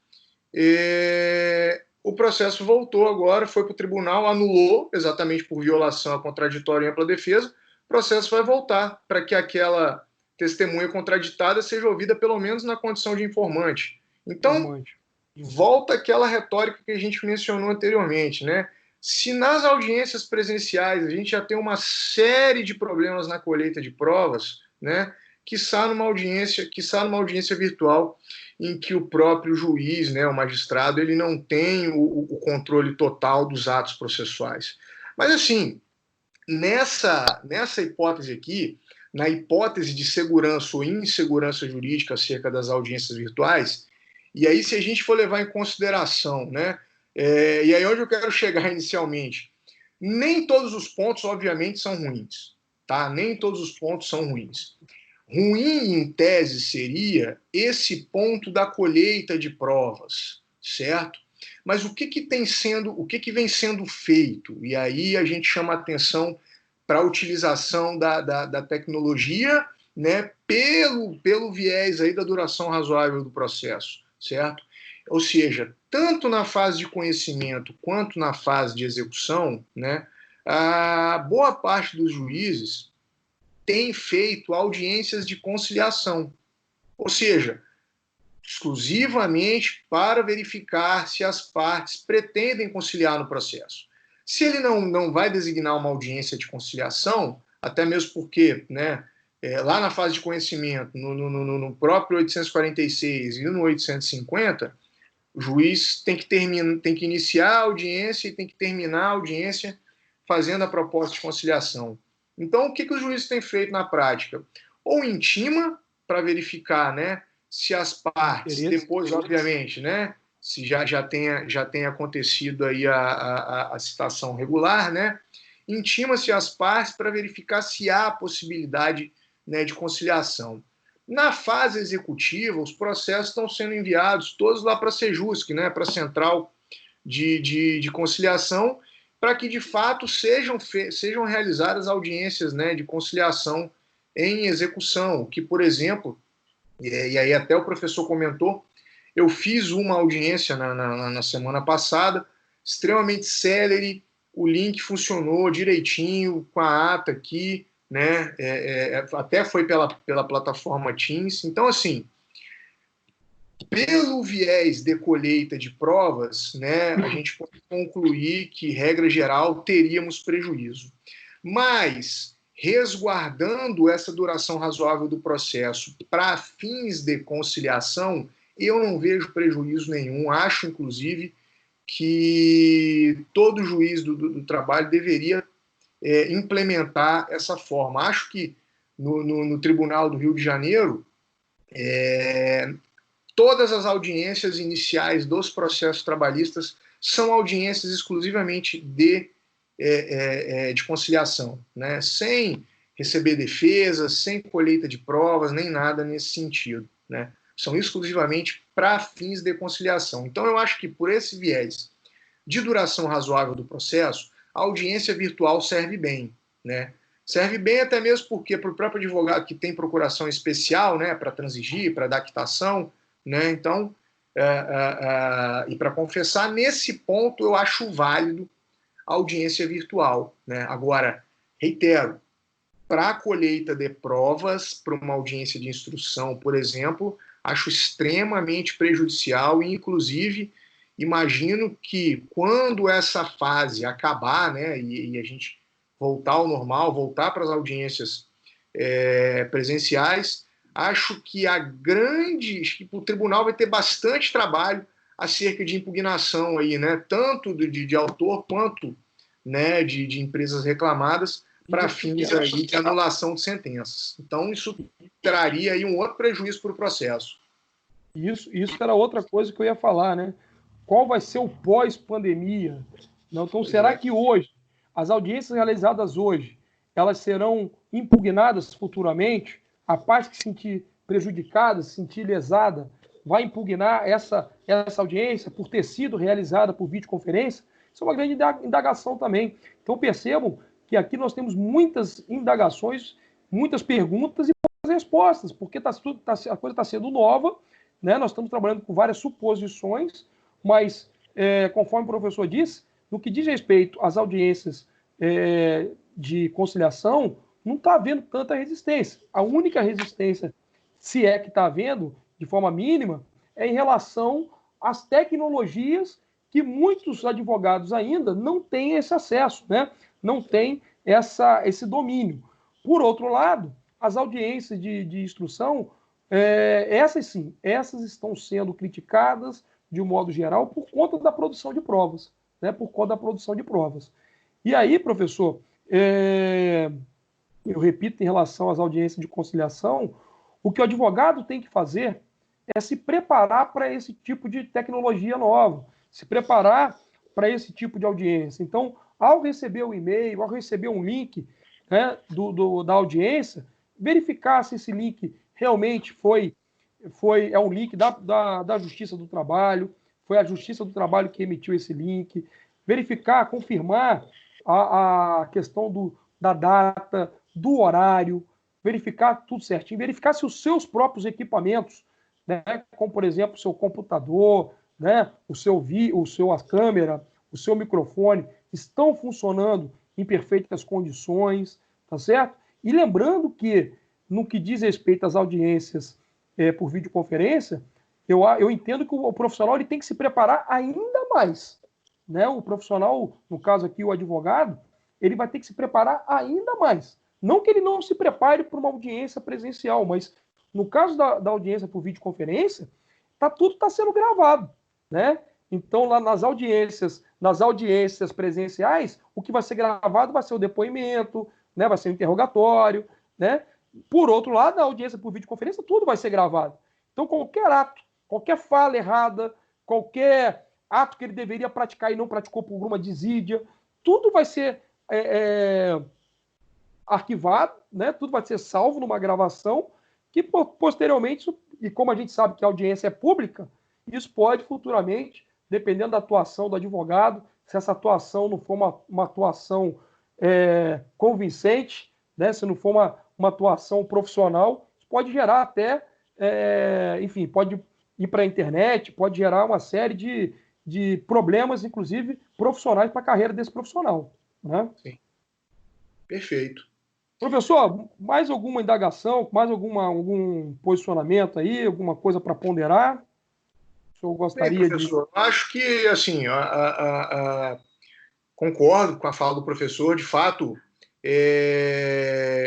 O processo voltou agora, foi para o tribunal, anulou, exatamente por violação à contraditória e ampla defesa, o processo vai voltar para que aquela testemunha contraditada seja ouvida pelo menos na condição de informante. Então, volta aquela retórica que a gente mencionou anteriormente, né? Se nas audiências presenciais a gente já tem uma série de problemas na colheita de provas, né? Quiçá numa audiência virtual em que o próprio juiz, né, o magistrado, ele não tem o controle total dos atos processuais. Mas, assim, nessa hipótese aqui, na hipótese de segurança ou insegurança jurídica acerca das audiências virtuais, e aí se a gente for levar em consideração, né, e aí onde eu quero chegar inicialmente, nem todos os pontos, obviamente, são ruins, tá? Nem todos os pontos são ruins. Ruim, em tese, seria esse ponto da colheita de provas, certo? Mas o que vem sendo feito? E aí a gente chama atenção para a utilização da tecnologia, né, pelo viés aí da duração razoável do processo, certo? Ou seja, tanto na fase de conhecimento quanto na fase de execução, né, a boa parte dos juízes tem feito audiências de conciliação, ou seja, exclusivamente para verificar se as partes pretendem conciliar no processo. Se ele não vai designar uma audiência de conciliação, até mesmo porque, né, lá na fase de conhecimento, no próprio 846 e no 850, o juiz tem que iniciar a audiência e tem que terminar a audiência fazendo a proposta de conciliação. Então, o que os juízes têm feito na prática? Ou intima para verificar, né, se as partes, depois, obviamente, né, se já tenha acontecido aí a citação regular, né, intima-se as partes para verificar se há possibilidade, né, de conciliação. Na fase executiva, os processos estão sendo enviados todos lá para a Sejusc, né, para a Central de Conciliação, para que, de fato, sejam realizadas audiências, né, de conciliação em execução, que, por exemplo, e aí até o professor comentou, eu fiz uma audiência na semana passada, extremamente célere, o link funcionou direitinho, com a ata aqui, né, até foi pela plataforma Teams. Então, assim, pelo viés de colheita de provas, né, a gente pode concluir que, regra geral, teríamos prejuízo. Mas, resguardando essa duração razoável do processo para fins de conciliação, eu não vejo prejuízo nenhum. Acho, inclusive, que todo juiz do trabalho deveria implementar essa forma. Acho que no Tribunal do Rio de Janeiro, todas as audiências iniciais dos processos trabalhistas são audiências exclusivamente de conciliação, né? Sem receber defesa, sem colheita de provas, nem nada nesse sentido, né? São exclusivamente para fins de conciliação. Então, eu acho que por esse viés de duração razoável do processo, a audiência virtual serve bem, né? Serve bem até mesmo porque para o próprio advogado que tem procuração especial, né, para transigir, para dar quitação, né? Então, e para confessar, nesse ponto eu acho válido a audiência virtual, né? Agora, reitero, para a colheita de provas, para uma audiência de instrução, por exemplo, acho extremamente prejudicial e, inclusive, imagino que quando essa fase acabar, né, e a gente voltar ao normal, voltar para as audiências presenciais, acho que o tribunal vai ter bastante trabalho acerca de impugnação aí, né, tanto de autor quanto, né, de empresas reclamadas para fins aí de anulação de sentenças. Então, isso traria aí um outro prejuízo para o processo. Isso era outra coisa que eu ia falar, né? Qual vai ser o pós-pandemia? Então, será que hoje, as audiências realizadas hoje, elas serão impugnadas futuramente? A parte que sentir prejudicada, se sentir lesada, vai impugnar essa audiência por ter sido realizada por videoconferência? Isso é uma grande indagação também. Então percebam que aqui nós temos muitas indagações, muitas perguntas e poucas respostas, porque a coisa está sendo nova, né? Nós estamos trabalhando com várias suposições, mas, conforme o professor disse, no que diz respeito às audiências de conciliação, não está havendo tanta resistência. A única resistência, se é que está havendo, de forma mínima, é em relação às tecnologias que muitos advogados ainda não têm esse acesso, né? Não têm esse domínio. Por outro lado, as audiências de instrução, essas sim, essas estão sendo criticadas de um modo geral por conta da produção de provas, né? Por conta da produção de provas. E aí, professor, eu repito, em relação às audiências de conciliação, o que o advogado tem que fazer é se preparar para esse tipo de tecnologia nova, se preparar para esse tipo de audiência. Então, ao receber o e-mail, ao receber um link, né, da audiência, verificar se esse link realmente é um link da Justiça do Trabalho, foi a Justiça do Trabalho que emitiu esse link, verificar, confirmar a questão da data, do horário, verificar tudo certinho, verificar se os seus próprios equipamentos, né, como, por exemplo, o seu computador, né, a câmera, o seu microfone, estão funcionando em perfeitas condições, tá certo? E lembrando que, no que diz respeito às audiências por videoconferência, eu entendo que o profissional ele tem que se preparar ainda mais, né? O profissional, no caso aqui, o advogado, ele vai ter que se preparar ainda mais. Não que ele não se prepare para uma audiência presencial, mas no caso da audiência por videoconferência, tudo está sendo gravado, né? Então, lá nas audiências presenciais, o que vai ser gravado vai ser o depoimento, né? Vai ser o interrogatório, né? Por outro lado, na audiência por videoconferência, tudo vai ser gravado. Então, qualquer ato, qualquer fala errada, qualquer ato que ele deveria praticar e não praticou por uma desídia, tudo vai ser arquivado, né? Tudo vai ser salvo numa gravação que posteriormente, e como a gente sabe que a audiência é pública, isso pode futuramente, dependendo da atuação do advogado, se essa atuação não for uma atuação convincente, né? Se não for uma atuação profissional, pode gerar até, enfim, pode ir para a internet, pode gerar uma série de problemas, inclusive profissionais, para a carreira desse profissional, né? Sim. Perfeito. Professor, mais alguma indagação, mais algum posicionamento aí, alguma coisa para ponderar? O senhor gostaria Bem, professor, acho que, assim, concordo com a fala do professor, de fato,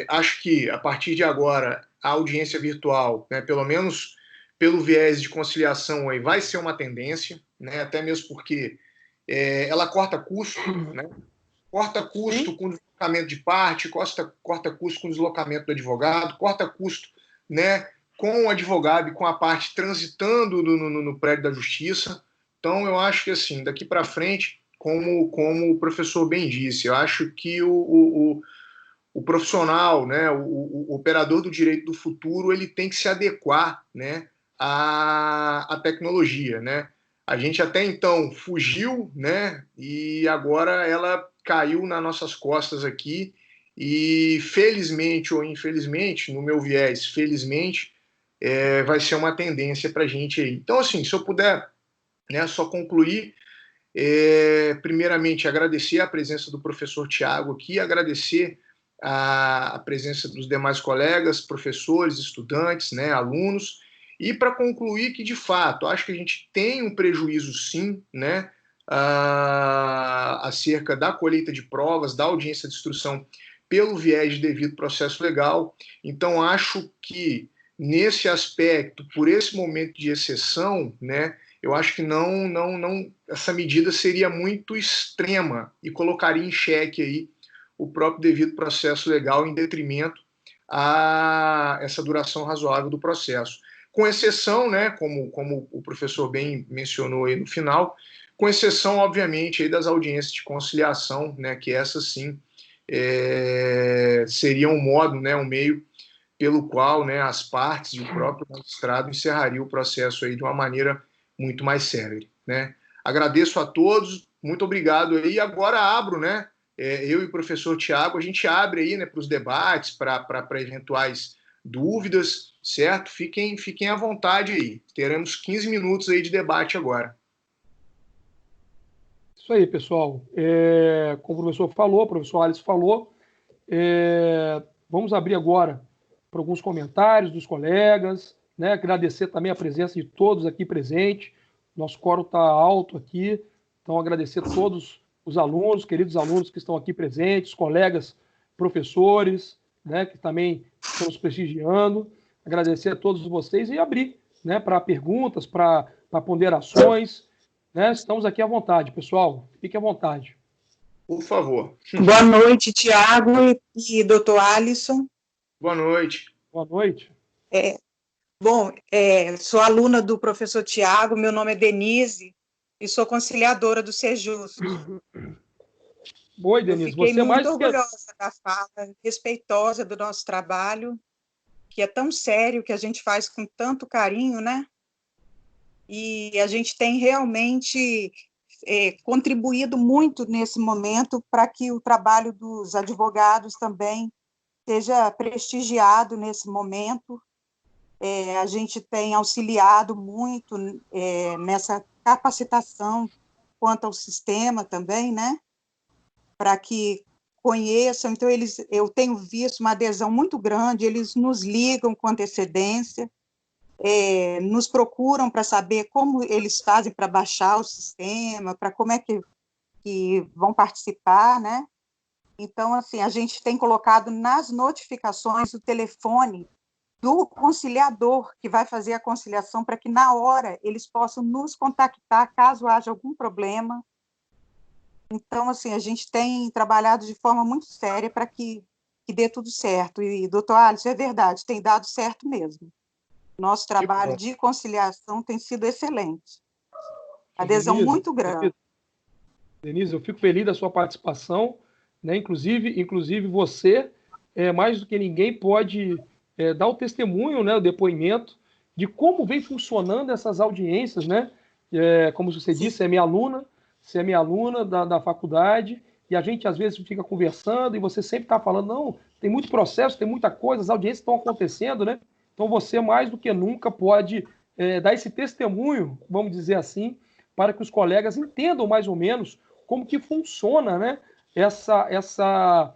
acho que, a partir de agora, a audiência virtual, né, pelo menos pelo viés de conciliação, aí, vai ser uma tendência, né, até mesmo porque ela corta custo, né, corta custo Sim. com deslocamento de parte, corta custo com deslocamento do advogado, corta custo, né, com o advogado e com a parte transitando no prédio da justiça. Então, eu acho que, assim, daqui para frente, como o professor bem disse, eu acho que o profissional, né, o operador do direito do futuro, ele tem que se adequar, né, à tecnologia, né? A gente até então fugiu, né, e agora ela caiu nas nossas costas aqui e, felizmente ou infelizmente, no meu viés, felizmente, vai ser uma tendência para a gente aí. Então, assim, se eu puder, né, só concluir, primeiramente agradecer a presença do professor Tiago aqui, agradecer a presença dos demais colegas, professores, estudantes, né, alunos, e para concluir que, de fato, acho que a gente tem um prejuízo, sim, né, acerca da colheita de provas, da audiência de instrução pelo viés de devido processo legal. Então, acho que, nesse aspecto, por esse momento de exceção, né, eu acho que essa medida seria muito extrema e colocaria em xeque aí o próprio devido processo legal em detrimento a essa duração razoável do processo. Com exceção, né, como o professor bem mencionou aí no final, com exceção, obviamente, aí das audiências de conciliação, né, que essas sim seriam um modo, né, um meio pelo qual, né, as partes e o próprio magistrado encerrariam o processo aí de uma maneira muito mais célere, né? Agradeço a todos, muito obrigado aí. Agora abro, né? Eu e o professor Tiago, a gente abre aí, né, para os debates, para eventuais dúvidas, certo? Fiquem à vontade aí. Teremos 15 minutos aí de debate agora. Isso aí, pessoal. Como o professor falou, o professor Alisson falou, vamos abrir agora para alguns comentários dos colegas, né? Agradecer também a presença de todos aqui presentes. Nosso quórum está alto aqui, então agradecer a todos os alunos, queridos alunos que estão aqui presentes, colegas, professores, né, que também estão nos prestigiando. Agradecer a todos vocês e abrir, né, para perguntas, para ponderações. Né? Estamos aqui à vontade, pessoal. Fique à vontade. Por favor. Boa noite, Tiago e doutor Alisson. Boa noite. Boa noite. Sou aluna do professor Tiago, meu nome é Denise e sou conciliadora do Sejus. Oi, Denise. Fiquei muito orgulhosa da fala, respeitosa do nosso trabalho, que é tão sério, que a gente faz com tanto carinho, né? E a gente tem realmente contribuído muito nesse momento para que o trabalho dos advogados também seja prestigiado nesse momento. A gente tem auxiliado muito nessa capacitação quanto ao sistema também, né? Para que conheçam. Então, eu tenho visto uma adesão muito grande, eles nos ligam com antecedência, nos procuram para saber como eles fazem para baixar o sistema, para como é que vão participar, né? Então, assim, a gente tem colocado nas notificações o telefone do conciliador que vai fazer a conciliação, para que, na hora, eles possam nos contactar caso haja algum problema. Então, assim, a gente tem trabalhado de forma muito séria para que dê tudo certo. E, doutor Alisson, é verdade, tem dado certo mesmo. Nosso trabalho de conciliação tem sido excelente. Adesão Denise, muito grande. Denise, eu fico feliz da sua participação, né? Inclusive você, mais do que ninguém, pode dar o testemunho, né, o depoimento de como vem funcionando essas audiências, né? Como você disse, você é minha aluna da faculdade, e a gente às vezes fica conversando e você sempre está falando, não, tem muito processo, tem muita coisa, as audiências estão acontecendo, né? Então você, mais do que nunca, pode dar esse testemunho, vamos dizer assim, para que os colegas entendam mais ou menos como que funciona, né, essa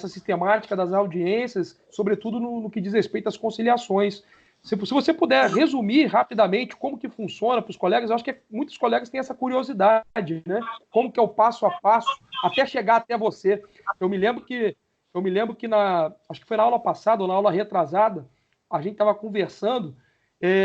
sistemática das audiências, sobretudo no que diz respeito às conciliações. Se você puder resumir rapidamente como que funciona para os colegas, eu acho que muitos colegas têm essa curiosidade, né? Como que é o passo a passo até chegar até você. Eu me lembro que acho que foi na aula passada ou na aula retrasada, a gente estava conversando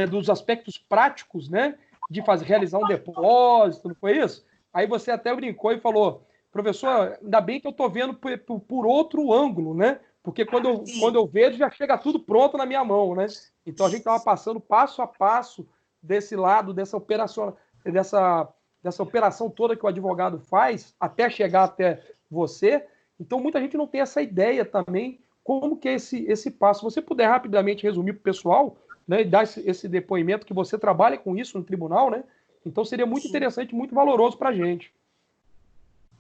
dos aspectos práticos, né? De realizar um depósito, não foi isso? Aí você até brincou e falou, professor, ainda bem que eu estou vendo por outro ângulo, né? Porque quando eu vejo, já chega tudo pronto na minha mão, né? Então, a gente estava passando passo a passo desse lado, dessa operação toda que o advogado faz, até chegar até você. Então, muita gente não tem essa ideia também, como que é esse passo. Se você puder rapidamente resumir para o pessoal, né, e dar esse depoimento, que você trabalha com isso no tribunal, né? Então, seria muito interessante, muito valoroso para a gente.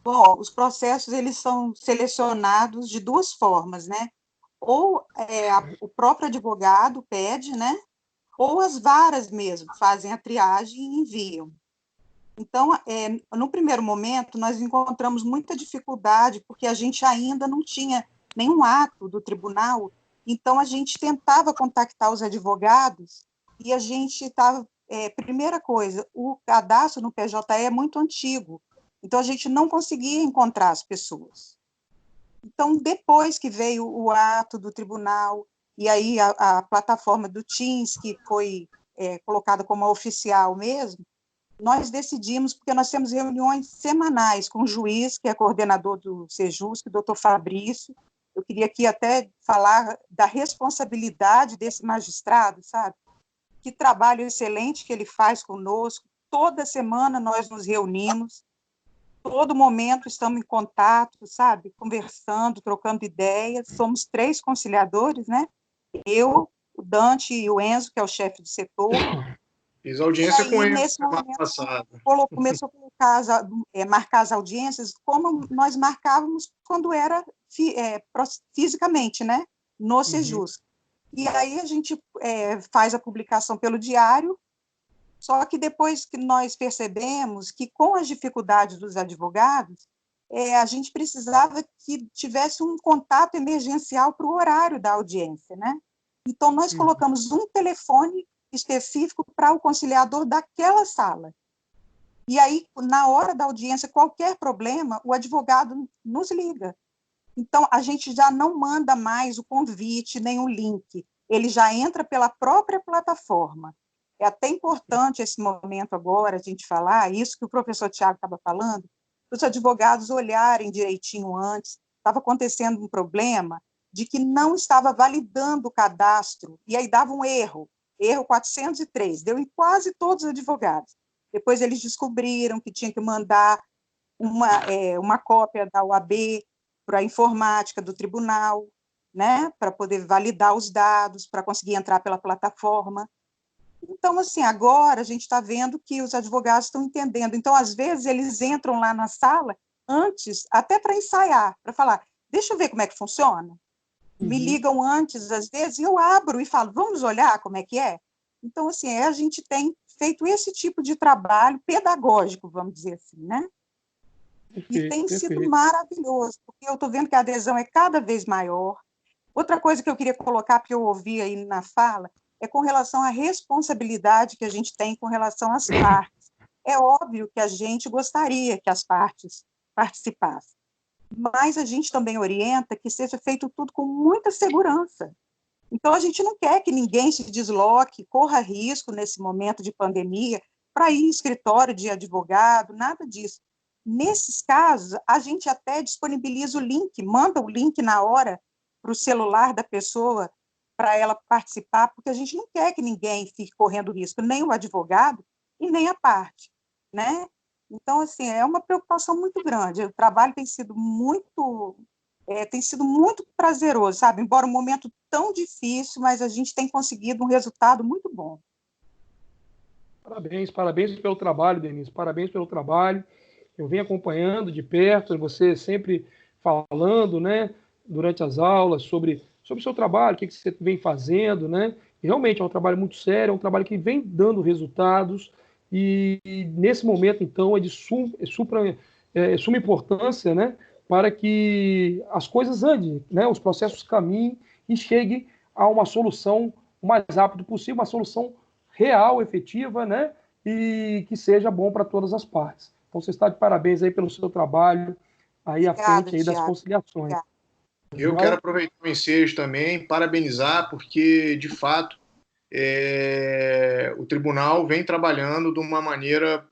Bom, os processos, eles são selecionados de duas formas, né? Ou o próprio advogado pede, né? Ou as varas mesmo fazem a triagem e enviam. Então, no primeiro momento, nós encontramos muita dificuldade, porque a gente ainda não tinha nenhum ato do tribunal, então a gente tentava contactar os advogados e a gente estava... primeira coisa, o cadastro no PJE é muito antigo, então a gente não conseguia encontrar as pessoas. Então, depois que veio o ato do tribunal, e aí a plataforma do Teams, que foi colocada como oficial mesmo, nós decidimos, porque nós temos reuniões semanais com o juiz, que é coordenador do Sejus, o doutor Fabrício. Eu queria aqui até falar da responsabilidade desse magistrado, sabe? Que trabalho excelente que ele faz conosco. Toda semana nós nos reunimos, todo momento estamos em contato, sabe? Conversando, trocando ideias. Somos 3 conciliadores, né? eu, o Dante e o Enzo, que é o chefe do setor. Fiz audiência aí, com ele nesse semana momento, passada. Começou a colocar marcar as audiências como nós marcávamos quando era fisicamente, né? No Sejus. E aí a gente faz a publicação pelo diário, só que depois que nós percebemos que, com as dificuldades dos advogados, a gente precisava que tivesse um contato emergencial para o horário da audiência, né? Então, nós colocamos um telefone específico para o conciliador daquela sala. E aí, na hora da audiência, qualquer problema, o advogado nos liga. Então, a gente já não manda mais o convite, nem o link. Ele já entra pela própria plataforma. É até importante esse momento agora, a gente falar, isso que o professor Tiago estava falando, os advogados olharem direitinho antes. Estava acontecendo um problema de que não estava validando o cadastro, e aí dava um erro 403, deu em quase todos os advogados. Depois eles descobriram que tinha que mandar uma cópia da UAB para a informática do tribunal, né, para poder validar os dados, para conseguir entrar pela plataforma. Então, assim, agora a gente está vendo que os advogados estão entendendo. Então, às vezes, eles entram lá na sala antes, até para ensaiar, para falar, deixa eu ver como é que funciona. Me ligam antes, às vezes, e eu abro e falo, vamos olhar como é que é? Então, assim, a gente tem feito esse tipo de trabalho pedagógico, vamos dizer assim, né? E tem sido maravilhoso, porque eu estou vendo que a adesão é cada vez maior. Outra coisa que eu queria colocar, porque eu ouvi aí na fala, é com relação à responsabilidade que a gente tem com relação às partes. É óbvio que a gente gostaria que as partes participassem, mas a gente também orienta que seja feito tudo com muita segurança. Então, a gente não quer que ninguém se desloque, corra risco nesse momento de pandemia para ir em escritório de advogado, nada disso. Nesses casos, a gente até disponibiliza o link, manda o link na hora para o celular da pessoa, para ela participar, porque a gente não quer que ninguém fique correndo risco, nem o advogado e nem a parte, né? Então, assim, é uma preocupação muito grande. O trabalho tem sido muito prazeroso, sabe? Embora um momento tão difícil, mas a gente tem conseguido um resultado muito bom. Parabéns pelo trabalho, Denise, parabéns pelo trabalho. Eu venho acompanhando de perto, você sempre falando, né, durante as aulas sobre o seu trabalho, o que você vem fazendo, né? E realmente é um trabalho muito sério, é um trabalho que vem dando resultados e nesse momento, então, é de suma importância, né, para que as coisas andem, né, os processos caminhem e cheguem a uma solução o mais rápido possível, uma solução real, efetiva, né, e que seja bom para todas as partes. Então, você está de parabéns aí pelo seu trabalho aí à frente aí das conciliações. Eu quero aproveitar o ensejo também, parabenizar, porque, de fato, o tribunal vem trabalhando de uma maneira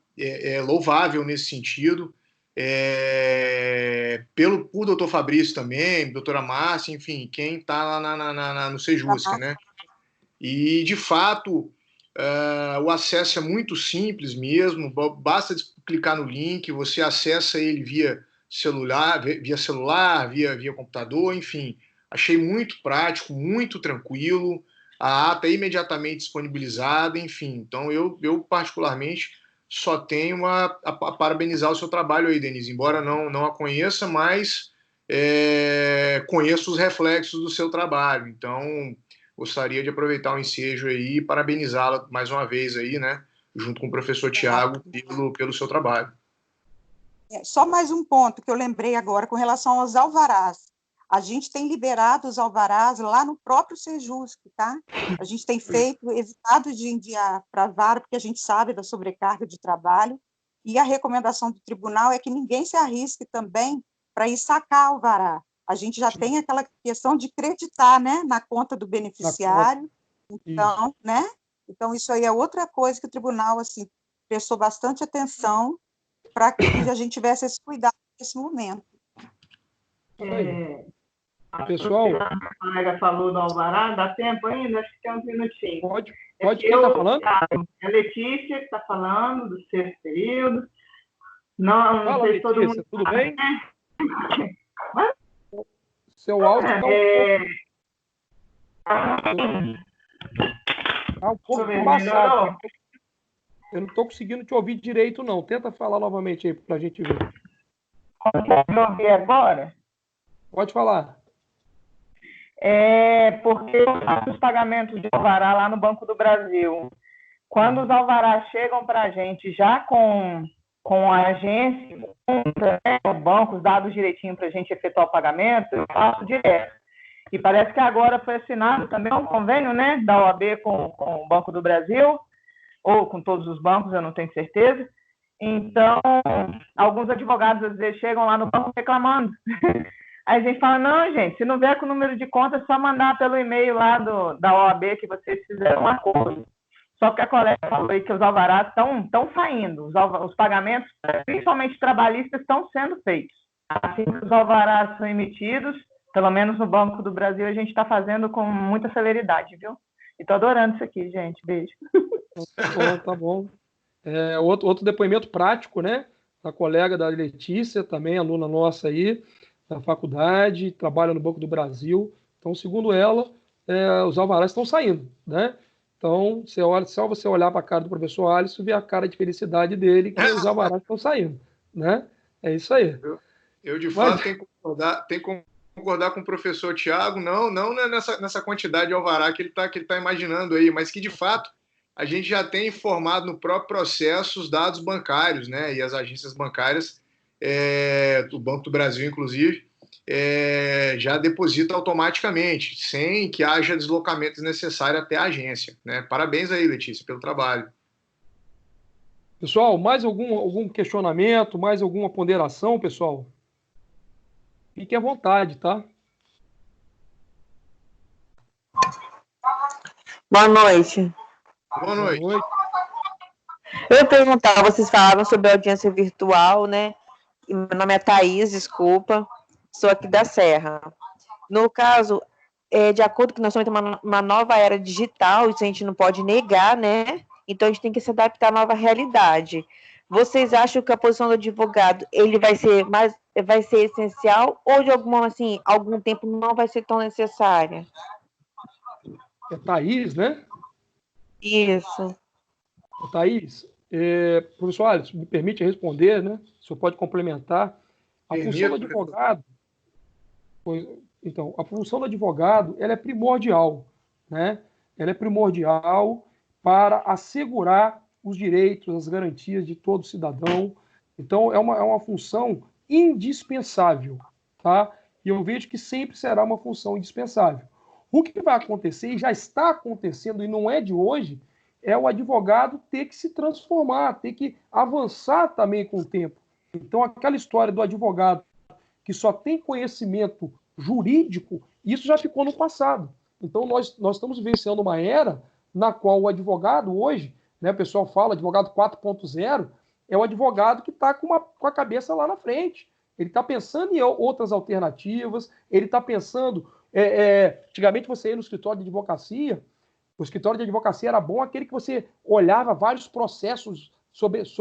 louvável nesse sentido, por doutor Fabrício também, doutora Márcia, enfim, quem está lá no Sejusc, né? E, de fato, o acesso é muito simples mesmo, basta clicar no link, você acessa ele via celular, via computador, enfim. Achei muito prático, muito tranquilo, a ata é imediatamente disponibilizada, enfim. Então, eu particularmente só tenho a parabenizar o seu trabalho aí, Denise, embora não a conheça, mas conheço os reflexos do seu trabalho. Então, gostaria de aproveitar o ensejo aí e parabenizá-la mais uma vez aí, né, junto com o professor Tiago, pelo seu trabalho. Só mais um ponto que eu lembrei agora com relação aos alvarás. A gente tem liberado os alvarás lá no próprio Sejusc, tá? A gente tem evitado de enviar para a vara, porque a gente sabe da sobrecarga de trabalho, e a recomendação do tribunal é que ninguém se arrisque também para ir sacar alvará. A gente já tem aquela questão de creditar, né, na conta do beneficiário. Então, né? Então, isso aí é outra coisa que o tribunal, assim, prestou bastante atenção para que a gente tivesse esse cuidado nesse momento. Pessoal, a colega falou do alvará, dá tempo ainda? Acho que tem uns minutinhos. Pode. Quem está falando? É a Letícia que está falando, do sexto período. Não sei se todo mundo... Tudo bem? Seu áudio Tá um pouco embaçado. Eu não estou conseguindo te ouvir direito, não. Tenta falar novamente aí para a gente ver. Consegue me ouvir agora? Pode falar. Porque eu faço os pagamentos de alvará lá no Banco do Brasil. Quando os alvarás chegam para a gente já com a agência, né, o banco, os dados direitinho para a gente efetuar o pagamento, eu faço direto. E parece que agora foi assinado também um convênio, né, da OAB com o Banco do Brasil, ou com todos os bancos, eu não tenho certeza. Então, alguns advogados às vezes chegam lá no banco reclamando. Aí a gente fala, não, gente, se não vier com o número de conta, é só mandar pelo e-mail lá da OAB que vocês fizeram um acordo. Só que a colega falou aí que os alvarás estão saindo, os pagamentos, principalmente trabalhistas, estão sendo feitos. Assim que os alvarás são emitidos, pelo menos no Banco do Brasil, a gente está fazendo com muita celeridade, viu? E estou adorando isso aqui, gente. Beijo. Tá bom. Outro depoimento prático, né? Da colega da Letícia, também aluna nossa aí, da faculdade, trabalha no Banco do Brasil. Então, segundo ela, os alvarás estão saindo, né? Então, só você olhar para a cara do professor Alisson e ver a cara de felicidade dele que os alvarás estão saindo, né? É isso aí. Eu de fato, tenho que concordar com o professor Tiago, não nessa quantidade de alvará que ele tá imaginando aí, mas que, de fato, a gente já tem informado no próprio processo os dados bancários, né? E as agências bancárias, do Banco do Brasil, inclusive, já deposita automaticamente, sem que haja deslocamento necessário até a agência, né? Parabéns aí, Letícia, pelo trabalho. Pessoal, mais algum questionamento, mais alguma ponderação, pessoal? Fiquem à vontade, tá? Boa noite. Boa noite. Eu ia perguntar, vocês falaram sobre audiência virtual, né? Meu nome é Thaís, desculpa. Sou aqui da Serra. No caso, de acordo com nós estamos em uma nova era digital, isso a gente não pode negar, né? Então, a gente tem que se adaptar à nova realidade. Vocês acham que a posição do advogado, ele vai ser essencial ou, de algum tempo não vai ser tão necessária? É Thaís, né? Isso. Thaís, professor Alisson, me permite responder, né? O senhor pode complementar. A função do advogado... Então, a função do advogado, ela é primordial, né? Ela é primordial para assegurar os direitos, as garantias de todo cidadão. Então, é uma função indispensável, tá? E eu vejo que sempre será uma função indispensável. O que vai acontecer, e já está acontecendo, e não é de hoje, é o advogado ter que se transformar, ter que avançar também com o tempo. Então, aquela história do advogado que só tem conhecimento jurídico, isso já ficou no passado. Então, nós estamos vivenciando uma era na qual o advogado hoje, né, o pessoal fala advogado 4.0, é o advogado que está com a cabeça lá na frente. Ele está pensando em outras alternativas, ele está pensando... antigamente você ia no escritório de advocacia, o escritório de advocacia era bom aquele que você olhava vários processos sobre as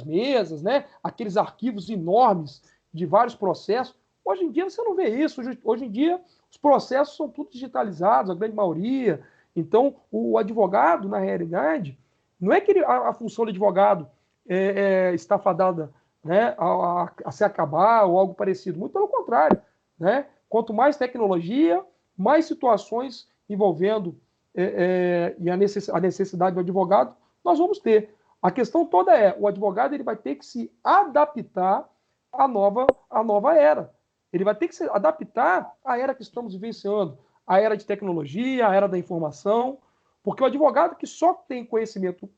mesas, né? Aqueles arquivos enormes de vários processos. Hoje em dia você não vê isso. Hoje em dia os processos são tudo digitalizados, a grande maioria. Então, o advogado, na realidade, não é que a função do advogado está fadada, né, a se acabar ou algo parecido. Muito pelo contrário, né? Quanto mais tecnologia, mais situações envolvendo e a necessidade do advogado, nós vamos ter. A questão toda o advogado ele vai ter que se adaptar à nova era. Ele vai ter que se adaptar à era que estamos vivenciando, à era de tecnologia, à era da informação, porque o advogado que só tem conhecimento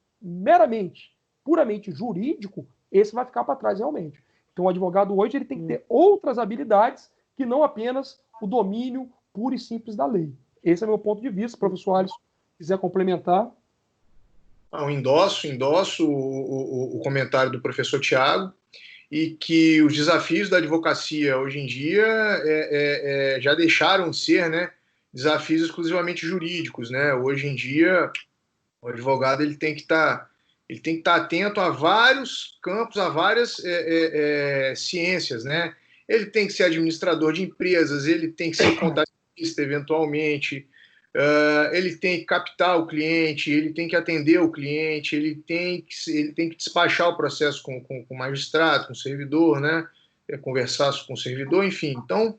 puramente jurídico, esse vai ficar para trás realmente. Então, o advogado hoje ele tem que ter outras habilidades que não apenas o domínio puro e simples da lei. Esse é o meu ponto de vista. Professor Alisson, se quiser complementar. Endosso o comentário do professor Tiago, e que os desafios da advocacia hoje em dia já deixaram de ser, né, desafios exclusivamente jurídicos, né? Hoje em dia, o advogado ele tem que estar atento a vários campos, a várias ciências, né? Ele tem que ser administrador de empresas, ele tem que ser contador lista, eventualmente, ele tem que captar o cliente, ele tem que atender o cliente, ele tem que despachar o processo com o magistrado, com o servidor, né? Conversar com o servidor, enfim. Então,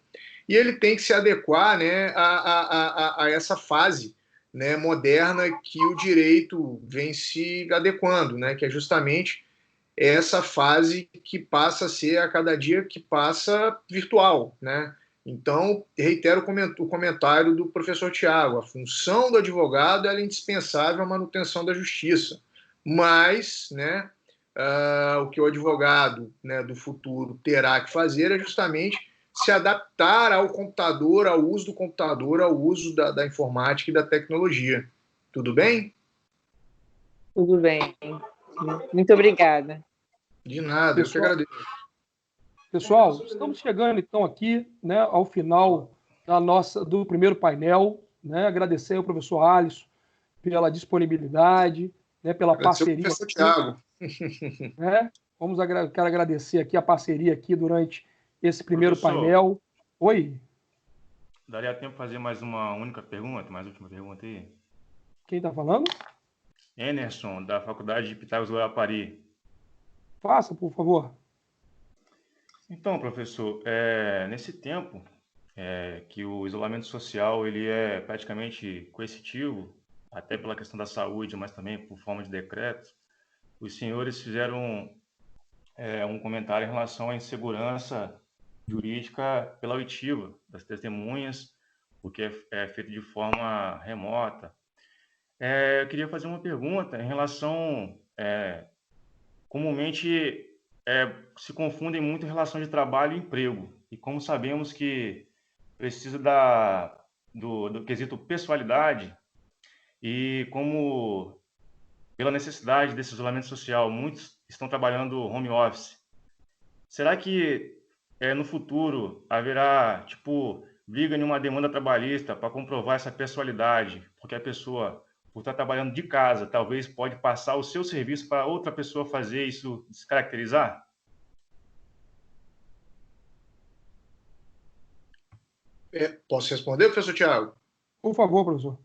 e ele tem que se adequar, né, a essa fase, né, moderna que o direito vem se adequando, né, que é justamente essa fase que passa a ser, a cada dia que passa, virtual, né? Então, reitero o comentário do professor Tiago, a função do advogado é indispensável à manutenção da justiça, mas, né, o que o advogado, né, do futuro terá que fazer é justamente se adaptar ao computador, ao uso do computador, ao uso da informática e da tecnologia. Tudo bem? Tudo bem. Muito obrigada. De nada, eu que agradeço. Pessoal, estamos chegando então aqui, né, ao final do primeiro painel, né? Agradecer ao professor Alisson pela disponibilidade, né, pela parceria. Professor Tiago. Né? Quero agradecer aqui a parceria aqui durante esse primeiro painel. Oi. Daria tempo de fazer mais uma única pergunta, mais última pergunta aí? Quem está falando? Enerson, da Faculdade de Pitágoras Guarapari. Faça, por favor. Então, professor, nesse tempo que o isolamento social ele é praticamente coercitivo, até pela questão da saúde, mas também por forma de decreto, os senhores fizeram um comentário em relação à insegurança jurídica pela oitiva das testemunhas, porque é feito de forma remota. Eu queria fazer uma pergunta em relação... comumente se confundem muito em relação de trabalho e emprego. E como sabemos que precisa do quesito pessoalidade, e como pela necessidade desse isolamento social, muitos estão trabalhando home office. Será que no futuro haverá, briga em uma demanda trabalhista para comprovar essa pessoalidade? Porque a pessoa, por estar trabalhando de casa, talvez pode passar o seu serviço para outra pessoa fazer isso, descaracterizar? Posso responder, professor Tiago? Por favor, professor.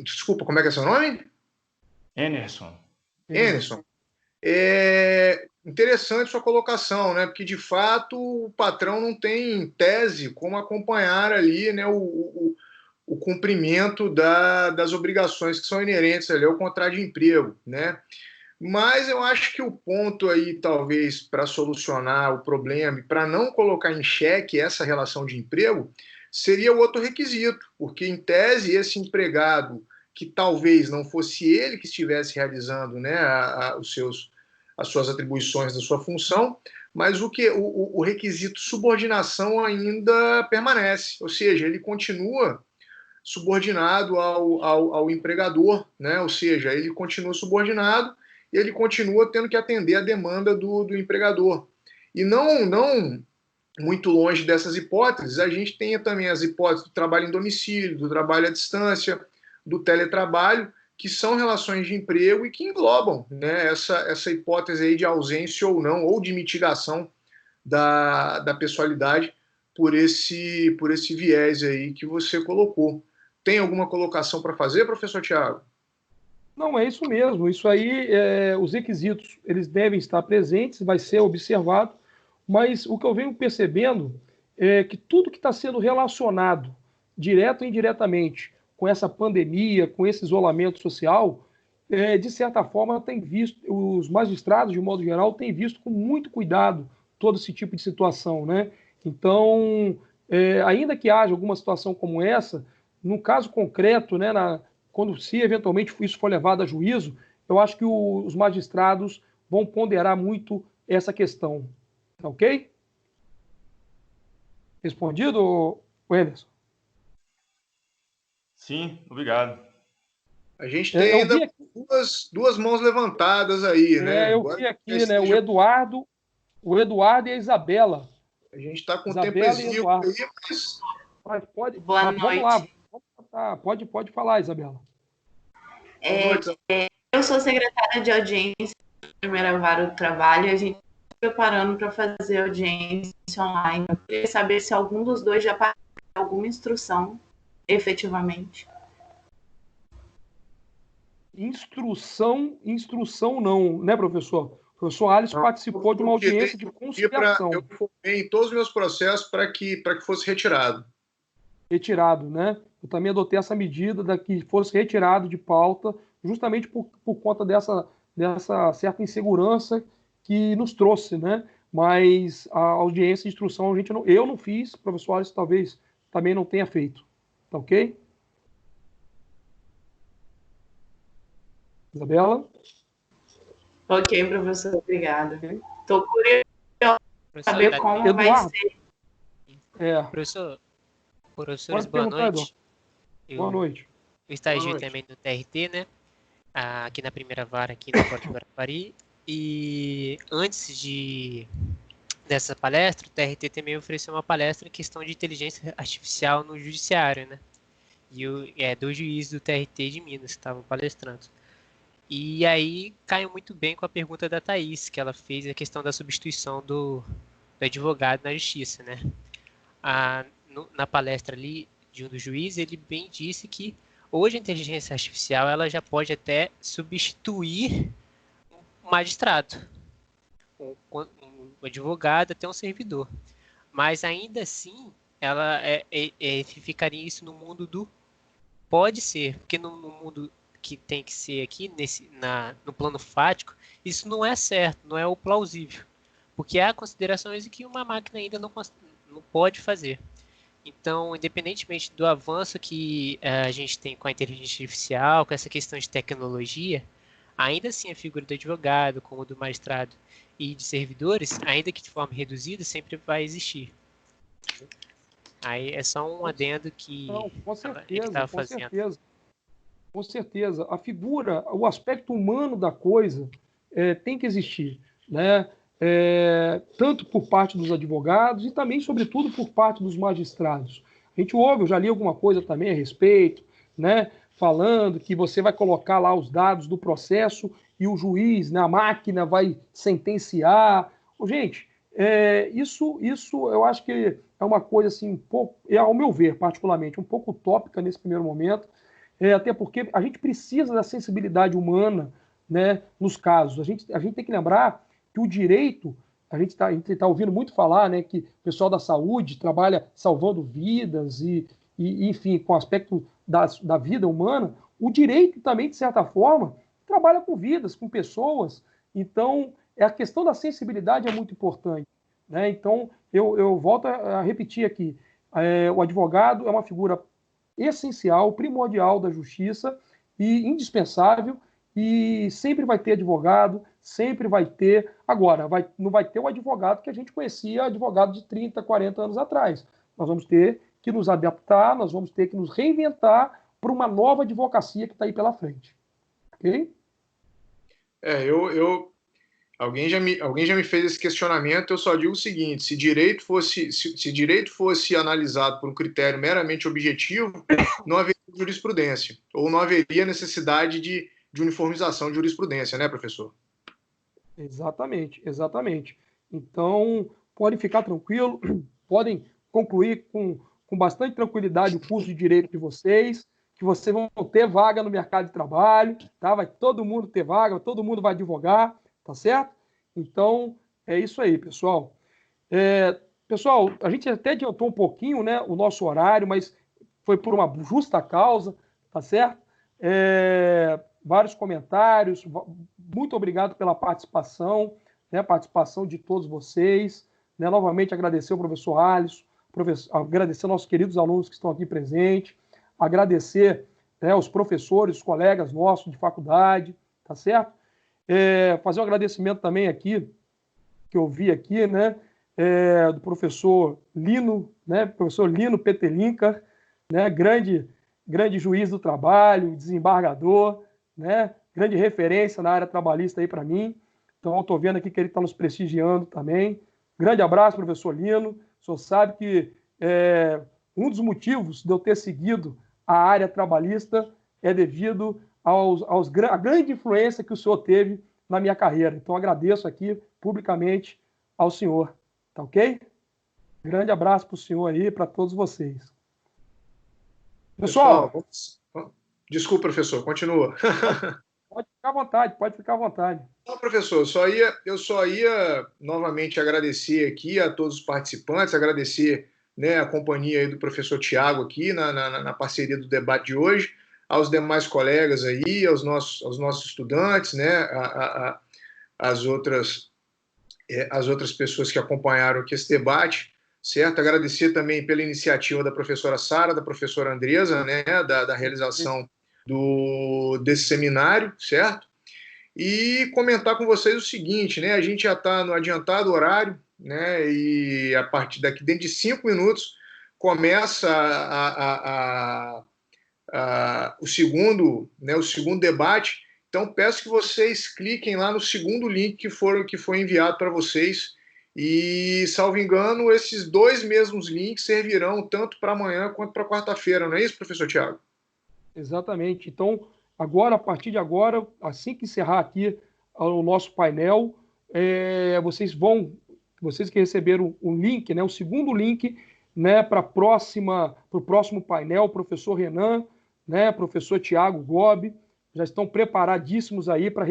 Desculpa, como é que é seu nome? Enerson. Enerson. Interessante sua colocação, né? Porque, de fato, o patrão não tem, em tese, como acompanhar ali, né, o cumprimento das obrigações que são inerentes ali ao contrato de emprego, né? Mas eu acho que o ponto aí, talvez, para solucionar o problema e para não colocar em xeque essa relação de emprego, seria o outro requisito, porque, em tese, esse empregado, que talvez não fosse ele que estivesse realizando, né, as suas atribuições da sua função, mas o requisito subordinação ainda permanece, ou seja, ele continua subordinado ao empregador, né? Ou seja, ele continua subordinado e ele continua tendo que atender a demanda do empregador. E não muito longe dessas hipóteses, a gente tem também as hipóteses do trabalho em domicílio, do trabalho à distância, do teletrabalho, que são relações de emprego e que englobam, né, essa hipótese aí de ausência ou não, ou de mitigação da pessoalidade por esse viés aí que você colocou. Tem alguma colocação para fazer, professor Tiago? Não, é isso mesmo. Isso aí, os requisitos, eles devem estar presentes, vai ser observado, mas o que eu venho percebendo é que tudo que está sendo relacionado, direto ou indiretamente, com essa pandemia, com esse isolamento social, de certa forma, os magistrados, de modo geral, têm visto com muito cuidado todo esse tipo de situação, né? Então, ainda que haja alguma situação como essa, no caso concreto, né, quando se eventualmente isso for levado a juízo, eu acho que os magistrados vão ponderar muito essa questão. Tá ok? Respondido, Anderson? Sim, obrigado. A gente tem ainda duas mãos levantadas aí, né? Eu vi aqui, né, o Eduardo e a Isabela. A gente está com Isabela tempo exíguo aí, mas... Boa noite. Vamos lá. Pode falar, Isabela. Eu sou secretária de audiência da primeira vara do trabalho e a gente preparando para fazer audiência online. Eu queria saber se algum dos dois já passou alguma instrução, efetivamente. Instrução não, né, professor? O professor Alisson participou de uma audiência de conciliação. Eu formei em todos os meus processos para que fosse retirado. Retirado, né? Eu também adotei essa medida de que fosse retirado de pauta, justamente por conta dessa certa insegurança que nos trouxe, né? Mas a audiência de instrução eu não fiz, o professor Alisson talvez também não tenha feito. Tá ok? Isabela? Ok, professor, obrigada. Estou curiosa para saber como vai ser. Professores, boa noite. Boa noite. Eu estagiei também no TRT, né? Aqui na primeira vara, aqui na Porta do Guarapari. E antes dessa palestra, o TRT também ofereceu uma palestra em questão de inteligência artificial no judiciário, né? E dois juízes do TRT de Minas que estavam palestrando. E aí caiu muito bem com a pergunta da Thaís, que ela fez a questão da substituição do advogado na justiça, né? Na palestra ali de um dos juízes, ele bem disse que hoje a inteligência artificial ela já pode até substituir um magistrado, um advogado, até um servidor. Mas ainda assim, ela ficaria isso no mundo do pode ser, porque no mundo que tem que ser aqui, no plano fático, isso não é certo, não é o plausível. Porque há considerações que uma máquina ainda não pode fazer. Então, independentemente do avanço que a gente tem com a inteligência artificial, com essa questão de tecnologia, ainda assim a figura do advogado, como do magistrado e de servidores, ainda que de forma reduzida, sempre vai existir. Aí é só um adendo que ele estava fazendo. Com certeza. A figura, o aspecto humano da coisa tem que existir, né? Tanto por parte dos advogados e também, sobretudo, por parte dos magistrados. A gente ouve, eu já li alguma coisa também a respeito, né? Falando que você vai colocar lá os dados do processo e o juiz, né, a máquina vai sentenciar. Gente, isso eu acho que é uma coisa assim, um pouco, ao meu ver, particularmente, um pouco utópica nesse primeiro momento, até porque a gente precisa da sensibilidade humana, né, nos casos. A gente tem que lembrar que o direito, a gente tá ouvindo muito falar, né, que o pessoal da saúde trabalha salvando vidas e enfim, com o aspecto da vida humana. O direito também, de certa forma, trabalha com vidas, com pessoas. Então, a questão da sensibilidade é muito importante, né? Então, eu volto a repetir aqui, o advogado é uma figura essencial, primordial da justiça e indispensável, e sempre vai ter advogado, sempre vai ter. Agora, não vai ter o advogado que a gente conhecia, advogado de 30, 40 anos atrás. Nós vamos ter que nos adaptar, nós vamos ter que nos reinventar para uma nova advocacia que está aí pela frente. Ok? Alguém já me fez esse questionamento, eu só digo o seguinte: se direito fosse analisado por um critério meramente objetivo, não haveria jurisprudência, ou não haveria necessidade de uniformização de jurisprudência, né, professor? Exatamente. Então, podem ficar tranquilos, podem concluir com bastante tranquilidade o curso de Direito de vocês, que vocês vão ter vaga no mercado de trabalho, tá? Vai todo mundo ter vaga, todo mundo vai advogar, tá certo? Então, é isso aí, pessoal. Pessoal, a gente até adiantou um pouquinho, né, o nosso horário, mas foi por uma justa causa, tá certo? Vários comentários, muito obrigado pela participação, né, participação de todos vocês, né? Novamente agradecer ao professor Alisson, agradecer aos nossos queridos alunos que estão aqui presentes, agradecer, né, aos professores, os colegas nossos de faculdade, tá certo? Fazer um agradecimento também aqui, que eu vi aqui, né, do professor Lino, né, professor Lino Petelinka, né, grande juiz do trabalho, desembargador, né, grande referência na área trabalhista aí para mim. Então, eu estou vendo aqui que ele está nos prestigiando também. Grande abraço, professor Lino. O senhor sabe que um dos motivos de eu ter seguido a área trabalhista é devido à grande influência que o senhor teve na minha carreira. Então, agradeço aqui publicamente ao senhor. Tá ok? Grande abraço para o senhor aí, para todos vocês. Pessoal, desculpa, professor, continua. Pode ficar à vontade, pode ficar à vontade. Não, professor, eu só ia novamente agradecer aqui a todos os participantes, agradecer, né, a companhia aí do professor Tiago aqui na parceria do debate de hoje, aos demais colegas aí, aos nossos estudantes, né, as outras pessoas que acompanharam aqui esse debate, certo? Agradecer também pela iniciativa da professora Sara, da professora Andresa, né, da realização desse seminário, certo? E comentar com vocês o seguinte, né? A gente já está no adiantado horário, né? E a partir daqui, dentro de 5 minutos, começa o segundo debate. Então, peço que vocês cliquem lá no segundo link que foi enviado para vocês. E, salvo engano, esses 2 mesmos links servirão tanto para amanhã quanto para quarta-feira, não é isso, professor Tiago? Exatamente. Então, agora, a partir de agora, assim que encerrar aqui o nosso painel, vocês que receberam o link, né, o segundo link, né, para o próximo painel, professor Renan, né, professor Tiago Gobi, já estão preparadíssimos aí para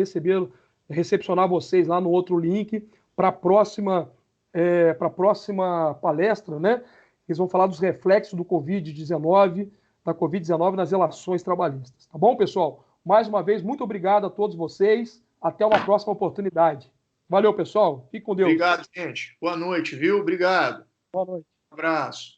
recepcionar vocês lá no outro link, para a próxima palestra, né? Eles vão falar dos reflexos da Covid-19 nas relações trabalhistas. Tá bom, pessoal? Mais uma vez, muito obrigado a todos vocês. Até uma próxima oportunidade. Valeu, pessoal. Fique com Deus. Obrigado, gente. Boa noite, viu? Obrigado. Boa noite. Um abraço.